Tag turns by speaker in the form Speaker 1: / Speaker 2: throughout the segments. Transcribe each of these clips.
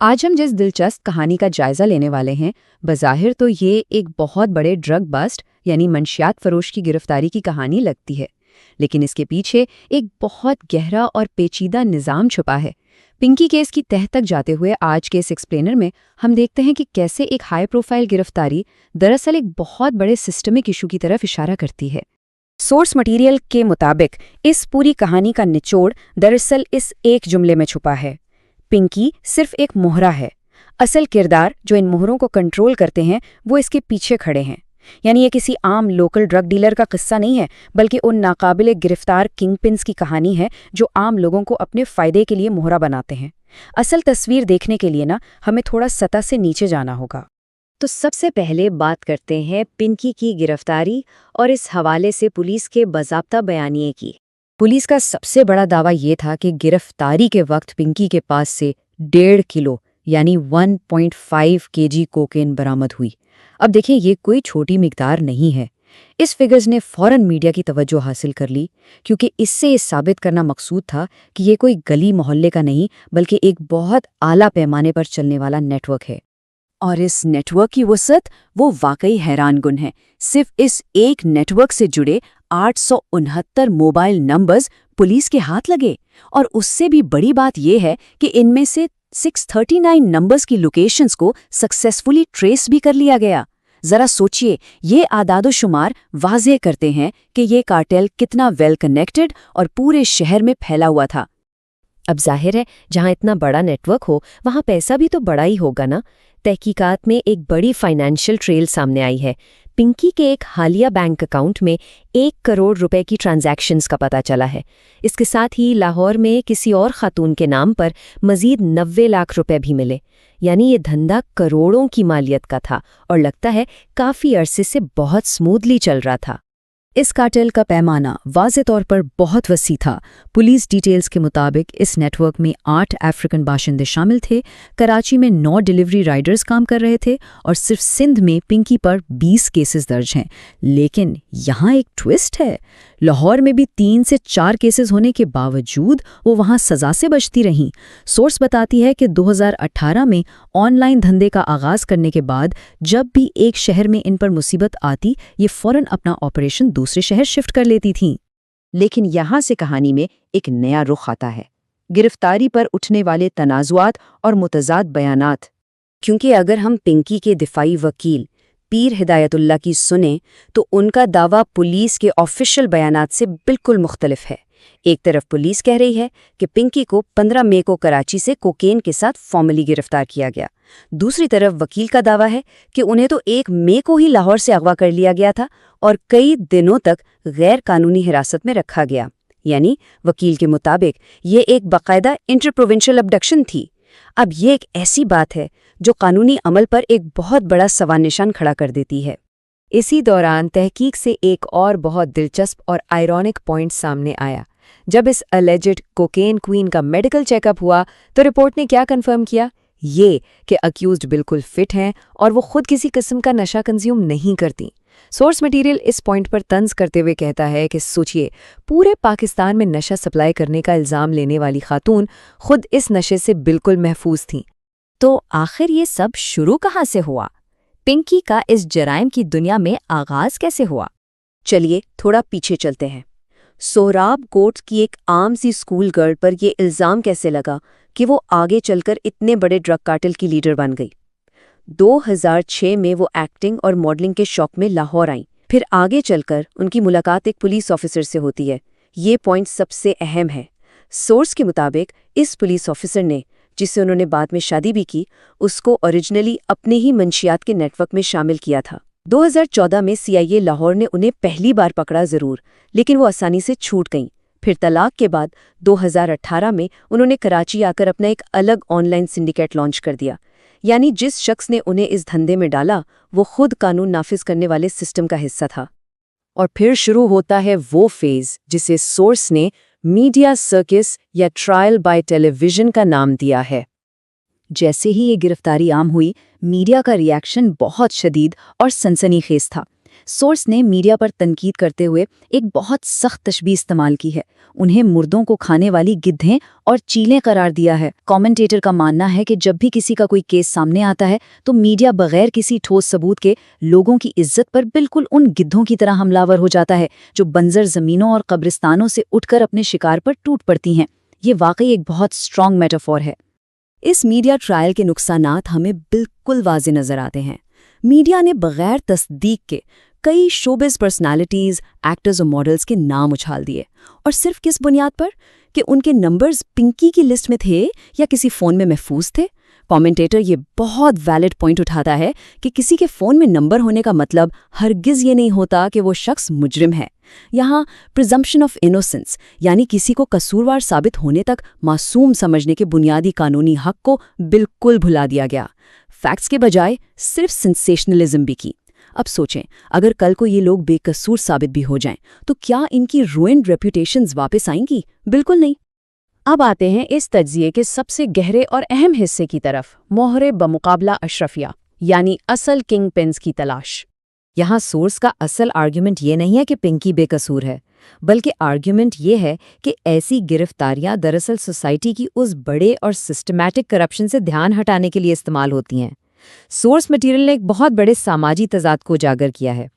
Speaker 1: آج ہم جس دلچسپ کہانی کا جائزہ لینے والے ہیں، بظاہر تو یہ ایک بہت بڑے ڈرگ بسٹ یعنی منشیات فروش کی گرفتاری کی کہانی لگتی ہے، لیکن اس کے پیچھے ایک بہت گہرا اور پیچیدہ نظام چھپا ہے۔ پنکی کیس کی تہہ تک جاتے ہوئے آج کے اس ایکسپلینر میں ہم دیکھتے ہیں کہ کیسے ایک ہائی پروفائل گرفتاری دراصل ایک بہت بڑے سسٹمک ایشو کی طرف اشارہ کرتی ہے۔ سورس مٹیریل کے مطابق اس پوری کہانی کا نچوڑ دراصل اس ایک جملے میں چھپا ہے: پنکی صرف ایک مہرہ ہے، اصل کردار جو ان مہروں کو کنٹرول کرتے ہیں وہ اس کے پیچھے کھڑے ہیں۔ یعنی یہ کسی عام لوکل ڈرگ ڈیلر کا قصہ نہیں ہے، بلکہ ان ناقابل گرفتار کنگ پنز کی کہانی ہے جو عام لوگوں کو اپنے فائدے کے لیے مہرہ بناتے ہیں۔ اصل تصویر دیکھنے کے لیے ہمیں تھوڑا سطح سے نیچے جانا ہوگا۔
Speaker 2: تو سب سے پہلے بات کرتے ہیں پنکی کی گرفتاری اور اس حوالے سے پولیس کے باضابطہ بیانیے کی۔
Speaker 1: پولیس کا سب سے بڑا دعویٰ یہ تھا کہ گرفتاری کے وقت پنکی کے پاس سے 1.5 کلو یعنی 1.5 kg کوکین برآمد ہوئی۔ اب دیکھیں، یہ کوئی چھوٹی مقدار نہیں ہے۔ اس فگرز نے فوراً میڈیا کی توجہ حاصل کر لی، کیونکہ اس سے یہ ثابت کرنا مقصود تھا کہ یہ کوئی گلی محلے کا نہیں بلکہ ایک بہت اعلیٰ پیمانے پر چلنے والا نیٹ ورک ہے۔ اور اس نیٹ ورک کی وسعت وہ واقعی حیران کن ہے۔ صرف اس ایک نیٹ ورک سے جڑے 869 موبائل نمبرز پولیس کے ہاتھ لگے، اور اس سے بھی بڑی بات یہ ہے کہ ان میں سے 639 نمبرز کی لوکیشنز کو سکسیسفلی ٹریس بھی کر لیا گیا۔ ذرا سوچئے، یہ اعداد و شمار واضح کرتے ہیں کہ یہ کارٹیل کتنا ویل کنیکٹڈ اور پورے شہر میں پھیلا ہوا تھا۔
Speaker 2: اب ظاہر ہے، جہاں اتنا بڑا نیٹ ورک ہو وہاں پیسہ بھی تو بڑا ہی ہوگا نا۔ تحقیقات میں ایک بڑی فائنینشیل ٹریل سامنے آئی ہے۔ پنکی کے ایک حالیہ بینک اکاؤنٹ میں 1 کروڑ روپے کی ٹرانزیکشنز کا پتہ چلا ہے۔ اس کے ساتھ ہی لاہور میں کسی اور خاتون کے نام پر مزید 90 لاکھ روپے بھی ملے۔ یعنی یہ دھندا کروڑوں کی مالیت کا تھا، اور لگتا ہے کافی عرصے سے بہت سموتھلی چل رہا تھا۔
Speaker 1: اس کارٹیل کا پیمانہ واضح طور پر بہت وسیع تھا۔ پولیس ڈیٹیلز کے مطابق اس نیٹ ورک میں 8 افریقن باشندے شامل تھے۔ کراچی میں 9 ڈیلیوری رائڈرز کام کر رہے تھے، اور صرف سندھ میں پنکی پر 20 کیسز درج ہیں۔ لیکن یہاں ایک ٹوسٹ ہے۔ لاہور میں بھی 3 سے 4 کیسز ہونے کے باوجود وہ وہاں سزا سے بچتی رہیں۔ سورس بتاتی ہے کہ 2018 میں آن لائن دھندے کا آغاز کرنے کے بعد جب بھی ایک شہر میں ان پر مصیبت آتی، یہ فوراً اپنا آپریشن دوسرے شہر شفٹ کر لیتی تھیں۔ لیکن یہاں سے کہانی میں ایک نیا رخ آتا ہے: گرفتاری پر اٹھنے والے تنازعات اور متضاد بیانات۔ کیونکہ اگر ہم پنکی کے دفاعی وکیل پیر ہدایت اللہ کی سنیں تو ان کا دعویٰ پولیس کے آفیشیل بیانات سے بالکل مختلف ہے۔ ایک طرف پولیس کہہ رہی ہے کہ پنکی کو 15 مئی کو کراچی سے کوکین کے ساتھ فارملی گرفتار کیا گیا۔ دوسری طرف وکیل کا دعویٰ ہے کہ انہیں تو 1 مئی کو ہی لاہور سے اغوا کر لیا گیا تھا اور کئی دنوں تک غیر قانونی حراست میں رکھا گیا۔ یعنی وکیل کے مطابق یہ ایک باقاعدہ انٹر پروونشل ابڈکشن تھی۔ اب یہ ایک ایسی بات ہے جو قانونی عمل پر ایک بہت بڑا سوال نشان کھڑا کر دیتی ہے۔ اسی دوران تحقیق سے ایک اور بہت دلچسپ اور آئرونک پوائنٹ سامنے آیا۔ جب اس الیجڈ کوکین کوئین کا میڈیکل چیک اپ ہوا تو رپورٹ نے کیا کنفرم کیا؟ یہ کہ اکیوزڈ بالکل فٹ ہیں اور وہ خود کسی قسم کا نشہ کنزیوم نہیں کرتی۔ سورس مٹیریل اس پوائنٹ پر طنز کرتے ہوئے کہتا ہے کہ سوچئے، پورے پاکستان میں نشہ سپلائی کرنے کا الزام لینے والی خاتون خود اس نشے سے بالکل محفوظ تھیں۔ تو آخر یہ سب شروع کہاں سے ہوا؟ پنکی کا اس جرائم کی دنیا میں آغاز کیسے ہوا؟ چلیے تھوڑا پیچھے چلتے ہیں۔ سہراب کوٹ کی ایک عام سی اسکول گرل پر یہ الزام کیسے لگا کہ وہ آگے چل کر اتنے بڑے ڈرگ کارٹل کی لیڈر بن گئی؟ 2006 میں وہ ایکٹنگ اور ماڈلنگ کے شوق میں لاہور آئیں۔ پھر آگے چل کر ان کی ملاقات ایک پولیس آفیسر سے ہوتی ہے۔ یہ پوائنٹ سب سے اہم ہے۔ سورس کے مطابق اس پولیس آفیسر نے، جس سے انہوں نے بعد میں شادی بھی کی، اس کو اوریجنلی اپنے ہی منشیات کے نیٹ ورک میں شامل کیا تھا۔ 2014 میں CIA لاہور نے انہیں پہلی بار پکڑا ضرور، لیکن وہ آسانی سے چھوٹ گئیں۔ پھر طلاق کے بعد 2018 میں انہوں نے کراچی آ کر اپنا ایک الگ آن لائن سنڈیکیٹ لانچ کر دیا۔ یعنی جس شخص نے انہیں اس دھندے میں ڈالا وہ خود قانون نافذ کرنے والے سسٹم کا حصہ تھا۔ اور پھر شروع ہوتا ہے وہ فیز جسے سورس نے میڈیا سرکس یا ٹرائل بائی ٹیلی ویژن کا نام دیا ہے۔ جیسے ہی یہ گرفتاری عام ہوئی، میڈیا کا ریاکشن بہت شدید اور سنسنی خیز تھا۔ سورس نے میڈیا پر تنقید کرتے ہوئے ایک بہت سخت تشبیہ استعمال کی ہے. انہیں مردوں کو کھانے والی گدھیں اور چیلیں قرار دیا ہے. کامنٹیٹر کا ماننا ہے کہ جب بھی کسی کا کوئی کیس سامنے آتا ہے تو میڈیا بغیر کسی ٹھوس ثبوت کے لوگوں کی عزت پر بالکل ان گدھوں کی طرح حملہ ور ہو جاتا ہے جو بنجر زمینوں اور قبرستانوں سے اٹھ کر اپنے شکار پر ٹوٹ پڑتی ہیں. یہ واقعی ایک بہت اسٹرانگ میٹافور ہے. اس میڈیا ٹرائل کے نقصانات ہمیں بالکل واضح نظر آتے ہیں. میڈیا نے بغیر تصدیق کے کئی شوبز پرسنالٹیز، ایکٹرز اور ماڈلز کے نام اچھال دیے، اور صرف کس بنیاد پر کہ ان کے نمبرز پنکی کی لسٹ میں تھے یا کسی فون میں محفوظ تھے. کامنٹیٹر یہ بہت ویلڈ پوائنٹ اٹھاتا ہے کہ کسی کے فون میں نمبر ہونے کا مطلب ہرگز یہ نہیں ہوتا کہ وہ شخص مجرم ہے. یہاں پریزمپشن آف انوسنس یعنی کسی کو قصوروار ثابت ہونے تک معصوم سمجھنے کے بنیادی قانونی حق کو بالکل بھلا دیا گیا. فیکٹس کے بجائے صرف سنسیشنلزم بھی کی. اب سوچیں اگر کل کو یہ لوگ بے قصور ثابت بھی ہو جائیں تو کیا ان کی روئنڈ ریپوٹیشنز واپس آئیں گی؟ بالکل نہیں.
Speaker 3: اب آتے ہیں اس تجزیے کے سب سے گہرے اور اہم حصے کی طرف، مہرے بمقابلہ اشرفیہ یعنی اصل کنگ پنز کی تلاش.
Speaker 2: یہاں سورس کا اصل آرگیومنٹ یہ نہیں ہے کہ پنکی بے قصور ہے، بلکہ آرگیومنٹ یہ ہے کہ ایسی گرفتاریاں دراصل سوسائٹی کی اس بڑے اور سسٹمیٹک کرپشن سے دھیان ہٹانے کے لیے استعمال ہوتی ہیں. سورس مٹیریل نے ایک بہت بڑے سماجی تضاد کو اجاگر کیا ہے.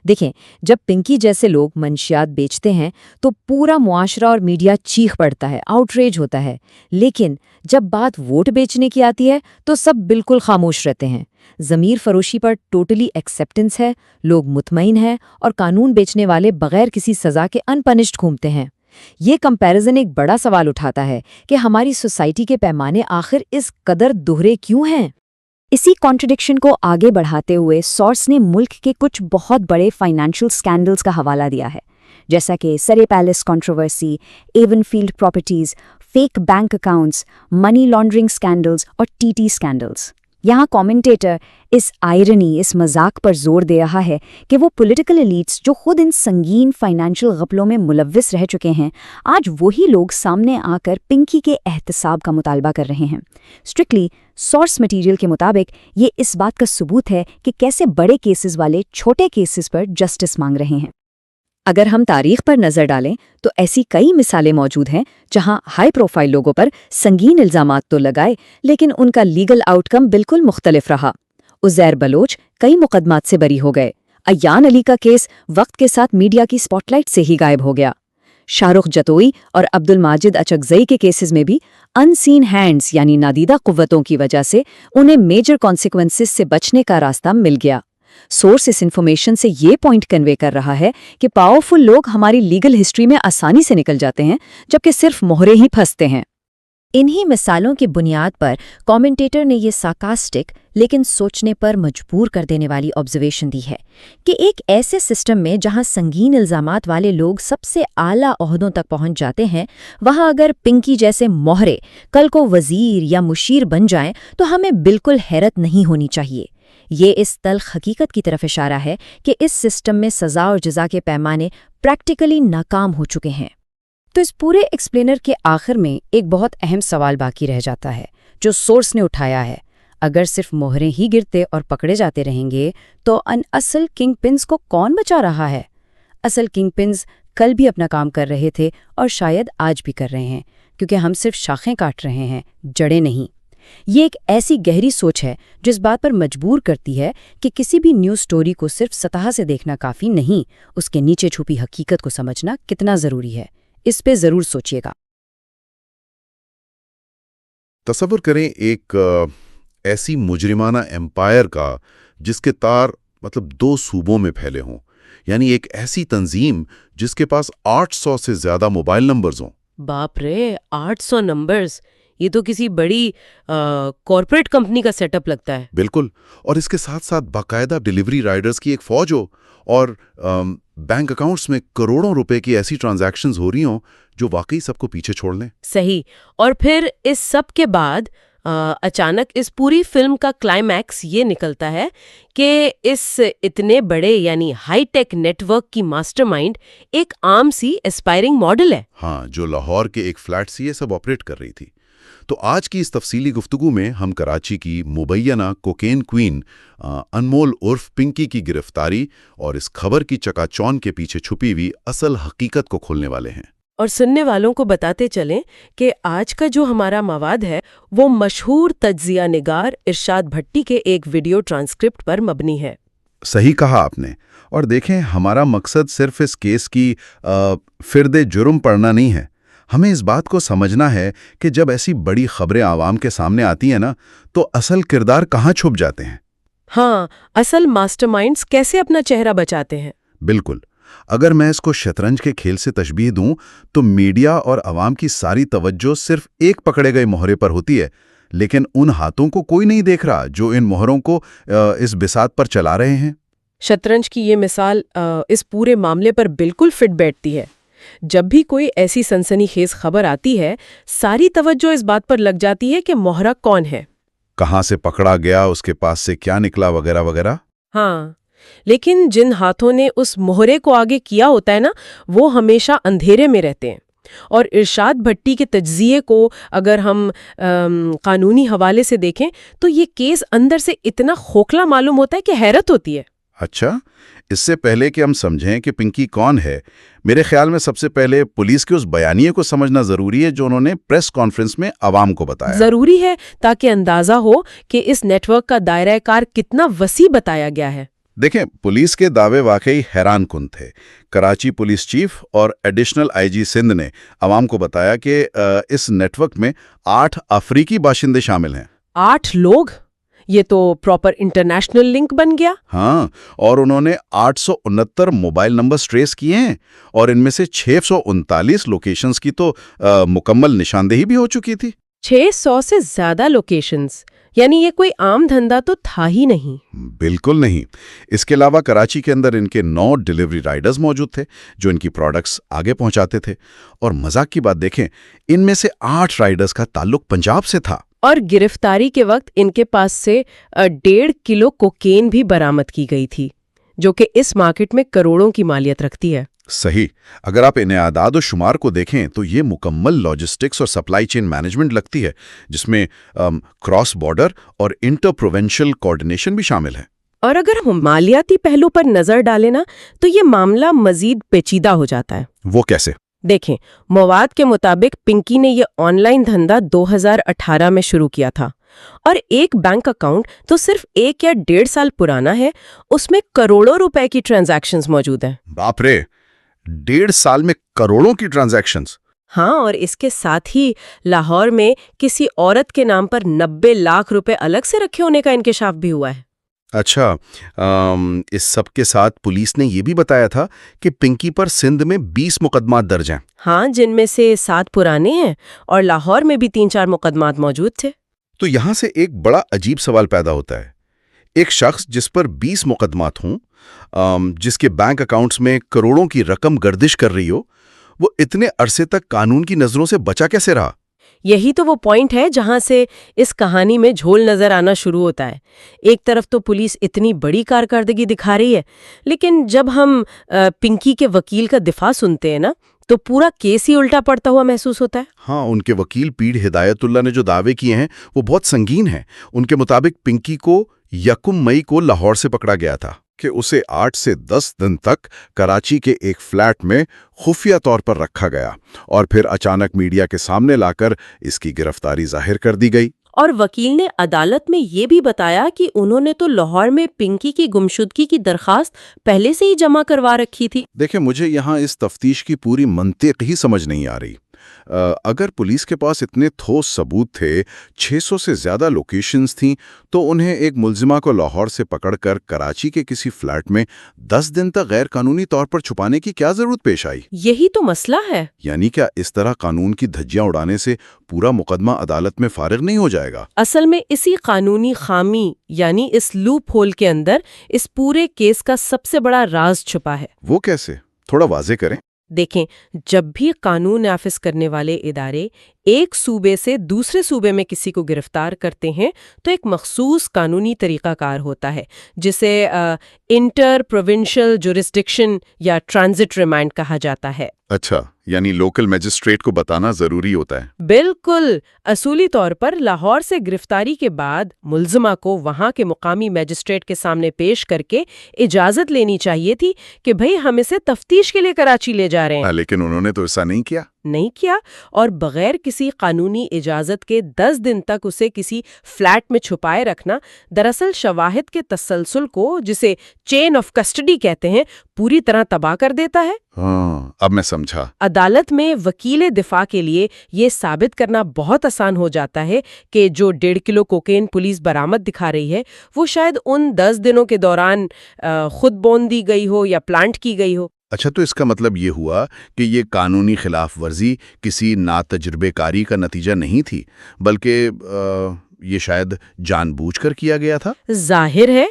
Speaker 2: دیکھیں، جب پنکی جیسے لوگ منشیات بیچتے ہیں تو پورا معاشرہ اور میڈیا چیخ پڑتا ہے، آؤٹریج ہوتا ہے. لیکن جب بات ووٹ بیچنے کی آتی ہے تو سب بالکل خاموش رہتے ہیں. ضمیر فروشی پر ٹوٹلی ایکسیپٹنس ہے، لوگ مطمئن ہیں اور قانون بیچنے والے بغیر کسی سزا کے انپنشڈ گھومتے ہیں. یہ کمپیریزن ایک بڑا سوال اٹھاتا ہے کہ ہماری سوسائٹی کے پیمانے آخر اس قدر دوہرے کیوں ہیں؟
Speaker 1: اسی کانٹرڈکشن کو آگے بڑھاتے ہوئے سورس نے ملک کے کچھ بہت بڑے فائنینشل سکینڈلز کا حوالہ دیا ہے، جیسا کہ سرے palace controversy, even field properties, fake bank accounts, money laundering scandals اور ٹی ٹی سکینڈلز. یہاں کامنٹیٹر اس آئرنی، اس مذاق پر زور دے رہا ہے کہ وہ پولیٹیکل ایلیٹس جو خود ان سنگین فائنینشل غفلوں میں ملوث رہ چکے ہیں، آج وہی لوگ سامنے آ کر پنکی کے احتساب کا مطالبہ کر رہے ہیں. اسٹرکٹلی سورس مٹیریل کے مطابق یہ اس بات کا ثبوت ہے کہ کیسے بڑے کیسز والے چھوٹے کیسز پر جسٹس مانگ رہے ہیں.
Speaker 2: اگر ہم تاریخ پر نظر ڈالیں تو ایسی کئی مثالیں موجود ہیں جہاں ہائی پروفائل لوگوں پر سنگین الزامات تو لگائے لیکن ان کا لیگل آؤٹ کم بالکل مختلف رہا. عزیر بلوچ کئی مقدمات سے بری ہو گئے. ایان علی کا کیس وقت کے ساتھ میڈیا کی سپاٹ لائٹ سے ہی غائب ہو گیا. شاہ رخ جتوئی اور عبد الماجد اچکزئی کے کیسز میں بھی ان سین ہینڈز یعنی نادیدہ قوتوں کی وجہ سے انہیں میجر کانسیکوینسز سے بچنے کا راستہ مل گیا. سورس اس انفارمیشن سے یہ پوائنٹ کنوے کر رہا ہے کہ پاورفل لوگ ہماری لیگل ہسٹری میں آسانی سے نکل جاتے ہیں جبکہ صرف مہرے ہی پھنستے ہیں.
Speaker 3: انہی مثالوں کی بنیاد پر کامنٹیٹر نے یہ سارکاسٹک لیکن سوچنے پر مجبور کر دینے والی آبزرویشن دی ہے کہ ایک ایسے سسٹم میں جہاں سنگین الزامات والے لوگ سب سے اعلیٰ عہدوں تک پہنچ جاتے ہیں، وہاں اگر پنکی جیسے مہرے کل کو وزیر یا مشیر بن جائیں تو ہمیں بالکل حیرت نہیں ہونی چاہیے. یہ اس تلخ حقیقت کی طرف اشارہ ہے کہ اس سسٹم میں سزا اور جزا کے پیمانے پریکٹیکلی ناکام ہو چکے ہیں.
Speaker 1: تو اس پورے ایکسپلینر کے آخر میں ایک بہت اہم سوال باقی رہ جاتا ہے جو سورس نے اٹھایا ہے. اگر صرف مہریں ہی گرتے اور پکڑے جاتے رہیں گے تو اصل کنگ پنز کو کون بچا رہا ہے؟ اصل کنگ پنز کل بھی اپنا کام کر رہے تھے اور شاید آج بھی کر رہے ہیں، کیونکہ ہم صرف شاخیں کاٹ رہے ہیں، جڑیں نہیں. یہ ایک ایسی گہری سوچ ہے جس بات پر مجبور کرتی ہے کہ کسی بھی نیوز سٹوری کو صرف سطح سے دیکھنا کافی نہیں، اس کے نیچے چھپی حقیقت کو سمجھنا کتنا ضروری ہے. اس پہ ضرور سوچیے گا.
Speaker 4: تصور کریں ایک ایسی مجرمانہ ایمپائر کا جس کے تار 2 صوبوں میں پھیلے ہوں، یعنی ایک ایسی تنظیم جس کے پاس 800 سے زیادہ موبائل نمبرز ہوں.
Speaker 5: باپ رے، 800 نمبرز! یہ تو کسی بڑی کارپوریٹ کمپنی کا سیٹ اپ لگتا ہے.
Speaker 4: بالکل، اور اس کے ساتھ ساتھ باقاعدہ ڈیلیوری رائڈرز کی ایک فوج ہو اور بینک اکاؤنٹس میں کروڑوں روپے کی ایسی ٹرانزیکشنز ہو رہی ہوں جو واقعی سب کو پیچھے چھوڑ لیں.
Speaker 5: صحیح. اور پھر اس سب کے بعد اچانک اس پوری فلم کا کلائمیکس یہ نکلتا ہے کہ اس اتنے بڑے یعنی ہائی ٹیک نیٹ ورک کی ماسٹر مائنڈ ایک عام سی اسپائرنگ ماڈل ہے.
Speaker 4: ہاں، جو لاہور کے ایک فلیٹ سے یہ سب آپریٹ کر رہی تھی. تو آج کی اس تفصیلی گفتگو میں ہم کراچی کی مبینہ کوکین کوئین انمول عرف پنکی کی گرفتاری اور اس خبر کی چکا چون کے پیچھے چھپی ہوئی اصل حقیقت کو کھولنے والے ہیں،
Speaker 5: اور سننے والوں کو بتاتے چلیں کہ آج کا جو ہمارا مواد ہے وہ مشہور تجزیہ نگار ارشاد بھٹی کے ایک ویڈیو ٹرانسکرپٹ پر مبنی ہے۔
Speaker 4: صحیح کہا آپ نے۔ اور دیکھیں، ہمارا مقصد صرف اس کیس کی فرد جرم پڑھنا نہیں ہے، ہمیں اس بات کو سمجھنا ہے کہ جب ایسی بڑی خبریں عوام کے سامنے آتی ہیں نا، تو اصل کردار کہاں چھپ جاتے ہیں۔
Speaker 5: ہاں، اصل ماسٹر مائنڈز کیسے اپنا چہرہ بچاتے ہیں۔
Speaker 4: بالکل۔ اگر میں اس کو شطرنج کے کھیل سے تشبیہ دوں تو میڈیا اور عوام کی ساری توجہ صرف ایک پکڑے گئے مہرے پر ہوتی ہے، لیکن ان ہاتھوں کو کوئی نہیں دیکھ رہا جو ان مہروں کو اس بساط پر چلا رہے ہیں۔
Speaker 5: شطرنج کی یہ مثال اس پورے معاملے پر بالکل فٹ بیٹھتی ہے۔ جب بھی کوئی ایسی سنسنی خیز خبر آتی ہے، ساری توجہ اس بات پر لگ جاتی ہے کہ مہرہ کون ہے،
Speaker 4: کہاں سے پکڑا گیا، اس کے پاس سے کیا نکلا، وغیرہ وغیرہ۔
Speaker 5: ہاں، لیکن جن ہاتھوں نے اس مہرے کو آگے کیا ہوتا ہے نا، وہ ہمیشہ اندھیرے میں رہتے ہیں۔ اور ارشاد بھٹی کے تجزیے کو اگر ہم قانونی حوالے سے دیکھیں تو یہ کیس اندر سے اتنا کھوکھلا معلوم ہوتا ہے کہ حیرت ہوتی ہے۔
Speaker 4: اچھا، اس سے پہلے کہ ہم سمجھیں کہ پنکی کون ہے، میرے خیال میں سب سے پہلے پولیس کے اس بیانیے کو سمجھنا ضروری ہے جو انہوں نے پریس کانفرنس میں عوام کو بتایا۔
Speaker 5: ضروری ہے تاکہ اندازہ ہو کہ اس نیٹ ورک کا دائرہ کار کتنا وسیع بتایا گیا ہے۔
Speaker 4: دیکھیں، پولیس کے دعوے واقعی حیران کن تھے۔ کراچی پولیس چیف اور ایڈیشنل آئی جی سندھ نے عوام کو بتایا کہ اس نیٹ ورک میں 8 افریقی باشندے شامل ہیں۔
Speaker 5: 8 لوگ؟ یہ تو پراپر انٹرنیشنل لنک بن گیا۔
Speaker 4: ہاں، اور انہوں نے 869 موبائل نمبرز ٹریس کیے ہیں، اور ان میں سے 639 لوکیشنز کی تو مکمل نشاندہی بھی ہو چکی تھی۔
Speaker 5: 600 سے زیادہ لوکیشنز، یعنی یہ کوئی عام دھندا تو تھا ہی نہیں۔
Speaker 4: بالکل نہیں۔ اس کے علاوہ کراچی کے اندر ان کے 9 ڈیلیوری رائڈرز موجود تھے جو ان کی پروڈکٹس آگے پہنچاتے تھے، اور مذاق کی بات دیکھیں، ان میں سے 8 رائڈرز کا تعلق پنجاب سے تھا۔
Speaker 5: اور گرفتاری کے وقت ان کے پاس سے 1.5 کلو کوکین بھی برآمد کی گئی تھی، جو کہ اس مارکیٹ میں کروڑوں کی مالیت رکھتی ہے۔
Speaker 4: صحیح۔ اگر آپ ان اعداد و شمار کو دیکھیں تو یہ مکمل لاجسٹکس اور سپلائی چین مینجمنٹ لگتی ہے، جس میں کراس بارڈر اور انٹر پروونشل کوارڈینیشن بھی شامل ہے۔
Speaker 5: اور اگر ہم مالیاتی پہلو پر نظر ڈالیں نا، تو یہ معاملہ مزید پیچیدہ ہو جاتا ہے۔
Speaker 4: وہ کیسے؟
Speaker 5: دیکھیں، مواد کے مطابق پنکی نے یہ آن لائن دھندا 2018 میں شروع کیا تھا، اور ایک بینک اکاؤنٹ تو صرف 1 یا 1.5 سال پرانا ہے، اس میں کروڑوں روپے کی ٹرانزیکشنز موجود ہیں۔
Speaker 4: باپ رے، 1.5 سال میں کروڑوں کی ٹرانزیکشنز!
Speaker 5: ہاں، اور اس کے ساتھ ہی لاہور میں کسی عورت کے نام پر 90 لاکھ روپے الگ سے رکھے ہونے کا انکشاف بھی ہوا ہے۔
Speaker 4: اچھا، اس سب کے ساتھ پولیس نے یہ بھی بتایا تھا کہ پنکی پر سندھ میں 20 مقدمات درج ہیں۔
Speaker 5: ہاں، جن میں سے 7 پرانے ہیں، اور لاہور میں بھی 3-4 مقدمات موجود تھے۔
Speaker 4: تو یہاں سے ایک بڑا عجیب سوال پیدا ہوتا ہے۔ ایک شخص جس پر 20 مقدمات ہوں، جس کے بینک اکاؤنٹس میں کروڑوں کی رقم گردش کر رہی ہو، وہ اتنے عرصے تک قانون کی نظروں سے بچا کیسے رہا؟
Speaker 5: یہی تو وہ پوائنٹ ہے جہاں سے اس کہانی میں جھول نظر آنا شروع ہوتا ہے۔ ایک طرف تو پولیس اتنی بڑی کارکردگی دکھا رہی ہے، لیکن جب ہم پنکی کے وکیل کا دفاع سنتے ہیں نا، تو پورا کیس ہی الٹا پڑتا ہوا محسوس ہوتا ہے۔
Speaker 4: ہاں، ان کے وکیل پیڑ ہدایت اللہ نے جو دعوے کیے ہیں وہ بہت سنگین ہیں۔ ان کے مطابق پنکی کو 1 مئی کو لاہور سے پکڑا گیا تھا کہ اسے 8 سے 10 دن تک کراچی کے ایک فلیٹ میں خفیہ طور پر رکھا گیا، اور پھر اچانک میڈیا کے سامنے لا کر اس کی گرفتاری ظاہر کر دی گئی۔
Speaker 5: اور وکیل نے عدالت میں یہ بھی بتایا کہ انہوں نے تو لاہور میں پنکی کی گمشدگی کی درخواست پہلے سے ہی جمع کروا رکھی تھی۔
Speaker 4: دیکھیں، مجھے یہاں اس تفتیش کی پوری منطق ہی سمجھ نہیں آ رہی۔ اگر پولیس کے پاس اتنے ٹھوس ثبوت تھے، 600 سے زیادہ لوکیشنز تھیں، تو انہیں ایک ملزمہ کو لاہور سے پکڑ کر کراچی کے کسی فلیٹ میں 10 دن تک غیر قانونی طور پر چھپانے کی کیا ضرورت پیش آئی؟
Speaker 5: یہی تو مسئلہ ہے۔
Speaker 4: یعنی کیا اس طرح قانون کی دھجیاں اڑانے سے پورا مقدمہ عدالت میں فارغ نہیں ہو جائے گا؟
Speaker 5: اصل میں اسی قانونی خامی، یعنی اس لوپ ہول کے اندر اس پورے کیس کا سب سے بڑا راز چھپا ہے۔
Speaker 4: وہ کیسے؟ تھوڑا واضح کریں۔
Speaker 5: دیکھیں، جب بھی قانون نافذ کرنے والے ادارے ایک صوبے سے دوسرے صوبے میں کسی کو گرفتار کرتے ہیں تو ایک مخصوص قانونی طریقہ کار ہوتا ہے جسے انٹر پروونشل جورسڈکشن یا ٹرانزٹ ریمانڈ کہا جاتا ہے۔
Speaker 4: اچھا، یعنی لوکل میجسٹریٹ کو بتانا ضروری ہوتا ہے۔
Speaker 5: بالکل، اصولی طور پر لاہور سے گرفتاری کے بعد ملزمہ کو وہاں کے مقامی میجسٹریٹ کے سامنے پیش کر کے اجازت لینی چاہیے تھی کہ بھئی ہم اسے تفتیش کے لیے کراچی لے جا رہے ہیں۔
Speaker 4: لیکن انہوں نے تو ایسا نہیں کیا
Speaker 5: اور بغیر کسی قانونی اجازت کے 10 دن تک اسے کسی فلیٹ میں چھپائے رکھنا دراصل شواہد کے تسلسل کو، جسے چین آف کسٹڈی کہتے ہیں، پوری طرح تباہ کر دیتا ہے۔
Speaker 4: ہاں، اب میں سمجھا۔
Speaker 5: عدالت میں وکیل دفاع کے لیے یہ ثابت کرنا بہت آسان ہو جاتا ہے کہ جو 1.5 کلو کوکین پولیس برآمد دکھا رہی ہے وہ شاید ان 10 دنوں کے دوران خود بون دی گئی ہو یا پلانٹ کی گئی ہو۔
Speaker 4: اچھا، تو اس کا مطلب یہ ہوا کہ یہ قانونی خلاف ورزی کسی ناتجربے کاری کا نتیجہ نہیں تھی، بلکہ یہ شاید جان بوجھ کر کیا گیا تھا۔
Speaker 5: ظاہر ہے،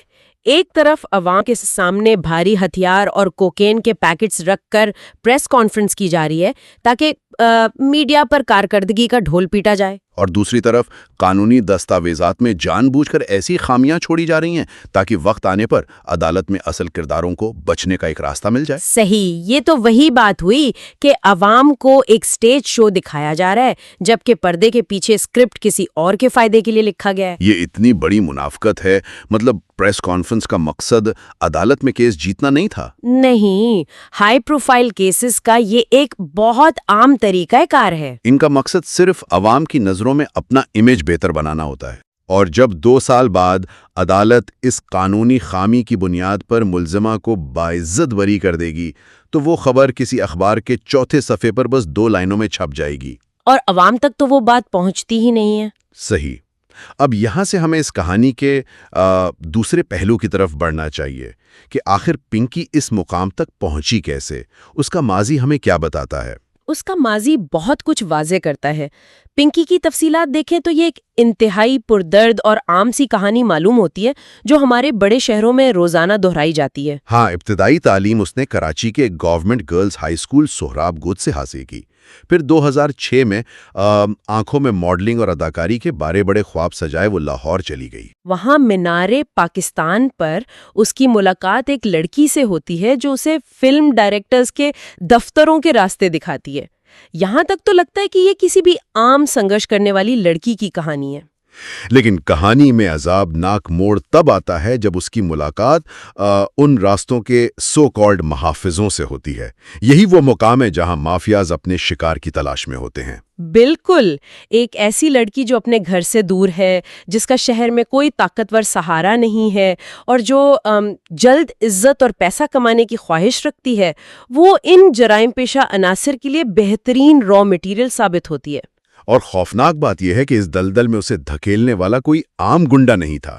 Speaker 5: ایک طرف عوام کے سامنے بھاری ہتھیار اور کوکین کے پیکٹس رکھ کر پریس کانفرنس کی جا رہی ہے تاکہ میڈیا پر کارکردگی کا ڈھول پیٹا جائے،
Speaker 4: اور دوسری طرف قانونی دستاویزات میں جان بوجھ کر ایسی خامیاں چھوڑی جا رہی ہیں تاکہ وقت آنے پر عدالت میں اصل کرداروں کو بچنے کا ایک راستہ مل جائے۔
Speaker 5: صحیح، یہ تو وہی بات ہوئی کہ عوام کو ایک سٹیج شو دکھایا جا رہا ہے جبکہ پردے کے پیچھے اسکرپٹ کسی اور کے فائدے کے لیے لکھا گیا ہے۔
Speaker 4: یہ اتنی بڑی منافقت ہے، مطلب پریس کانفرنس کا مقصد عدالت میں کیس جیتنا نہیں تھا؟
Speaker 5: نہیں، ہائی پروفائل کیسز کا یہ ایک بہت عام طریقہ کار ہے۔
Speaker 4: ان کا مقصد صرف عوام کی نظروں میں اپنا امیج بہتر بنانا ہوتا ہے، اور جب 2 سال بعد عدالت اس قانونی خامی کی بنیاد پر ملزمہ کو باعزت بری کر دے گی تو وہ خبر کسی اخبار کے 4تھے صفحے پر بس 2 لائنوں میں چھپ جائے گی، اور
Speaker 5: عوام تک تو وہ بات پہنچتی ہی نہیں ہے۔
Speaker 4: صحیح۔ اب یہاں سے ہمیں اس کہانی کے دوسرے پہلو کی طرف بڑھنا چاہیے کہ آخر پنکی اس مقام تک پہنچی کیسے؟ اس کا ماضی ہمیں کیا بتاتا ہے؟
Speaker 5: اس کا ماضی بہت کچھ واضح کرتا ہے۔ پنکی کی تفصیلات دیکھیں تو یہ ایک انتہائی پردرد اور عام سی کہانی معلوم ہوتی ہے جو ہمارے بڑے شہروں میں روزانہ دہرائی جاتی ہے۔
Speaker 4: ہاں، ابتدائی تعلیم اس نے کراچی کے government girls high school Sohrab گود سے حاصل کی، پھر 2006 میں آنکھوں میں ماڈلنگ اور اداکاری کے بڑے خواب سجائے وہ لاہور چلی گئی۔
Speaker 5: وہاں مینارے پاکستان پر اس کی ملاقات ایک لڑکی سے ہوتی ہے جو اسے فلم ڈائریکٹرز کے دفتروں کے راستے دکھاتی ہے۔ یہاں تک تو لگتا ہے کہ یہ کسی بھی عام سنگرش کرنے والی لڑکی کی کہانی ہے،
Speaker 4: لیکن کہانی میں عذابناک موڑ تب آتا ہے جب اس کی ملاقات ان راستوں کے سو کالڈ محافظوں سے ہوتی ہے۔ یہی وہ مقام ہے جہاں مافیاز اپنے شکار کی تلاش میں ہوتے ہیں۔
Speaker 5: بالکل، ایک ایسی لڑکی جو اپنے گھر سے دور ہے، جس کا شہر میں کوئی طاقتور سہارا نہیں ہے اور جو جلد عزت اور پیسہ کمانے کی خواہش رکھتی ہے، وہ ان جرائم پیشہ عناصر کے لیے بہترین را مٹیریل ثابت ہوتی ہے۔
Speaker 4: اور خوفناک بات یہ ہے کہ اس دلدل میں اسے دھکیلنے والا کوئی عام گنڈا نہیں تھا۔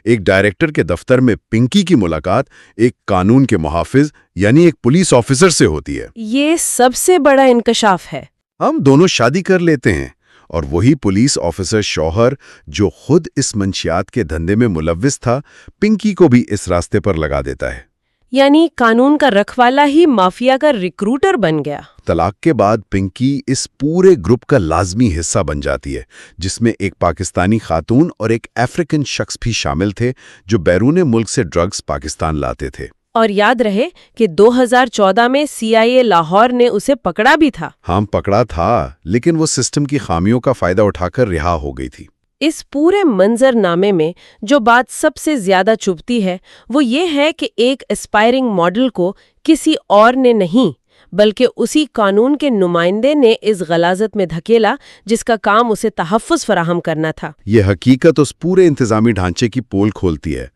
Speaker 4: ایک ڈائریکٹر کے دفتر میں پنکی کی ملاقات ایک قانون کے محافظ یعنی ایک پولیس آفیسر سے ہوتی ہے۔
Speaker 5: یہ سب سے بڑا انکشاف ہے۔
Speaker 4: ہم دونوں شادی کر لیتے ہیں اور وہی پولیس آفیسر شوہر جو خود اس منشیات کے دھندے میں ملوث تھا، پنکی کو بھی اس راستے پر لگا دیتا ہے۔
Speaker 5: یعنی قانون کا رکھوالا ہی مافیا کا ریکروٹر بن گیا۔
Speaker 4: طلاق کے بعد پنکی اس پورے گروپ کا لازمی حصہ بن جاتی ہے، جس میں ایک پاکستانی خاتون اور ایک افریقن شخص بھی شامل تھے جو بیرون ملک سے ڈرگز پاکستان لاتے تھے۔
Speaker 5: اور یاد رہے کہ 2014 میں CIA لاہور نے اسے پکڑا بھی تھا۔
Speaker 4: ہاں، پکڑا تھا، لیکن وہ سسٹم کی خامیوں کا فائدہ اٹھا کر رہا ہو گئی تھی۔
Speaker 5: اس پورے منظر نامے میں جو بات سب سے زیادہ چبھتی ہے وہ یہ ہے کہ ایک اسپائرنگ ماڈل کو کسی اور نے نہیں بلکہ اسی قانون کے نمائندے نے اس غلاظت میں دھکیلا جس کا کام اسے تحفظ فراہم کرنا تھا۔
Speaker 4: یہ حقیقت اس پورے انتظامی ڈھانچے کی پول کھولتی ہے،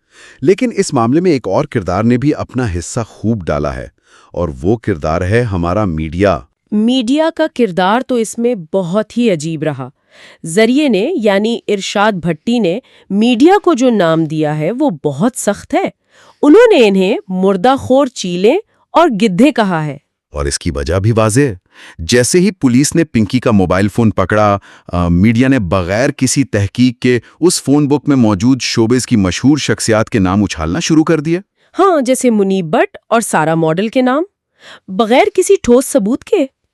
Speaker 4: لیکن اس معاملے میں ایک اور کردار نے بھی اپنا حصہ خوب ڈالا ہے، اور وہ کردار ہے ہمارا میڈیا۔
Speaker 5: میڈیا کا کردار تو اس میں بہت ہی عجیب رہا۔ ذریعے نے یعنی ارشاد بھٹی نے میڈیا کو جو نام دیا ہے وہ بہت سخت ہے۔ انہوں نے انہیں مردہ خور چیلیں اور گدھے کہا ہے۔
Speaker 4: اور اس کی وجہ بھی واضح ہے۔ جیسے ہی پولیس نے پنکی کا موبائل فون پکڑا، میڈیا نے بغیر کسی تحقیق کے اس فون بک میں موجود شوبز کی مشہور شخصیات کے نام اچھالنا شروع کر دیا۔
Speaker 5: ہاں، جیسے منیب بٹ اور سارا ماڈل کے نام، بغیر کسی ٹھوس ثبوت کے۔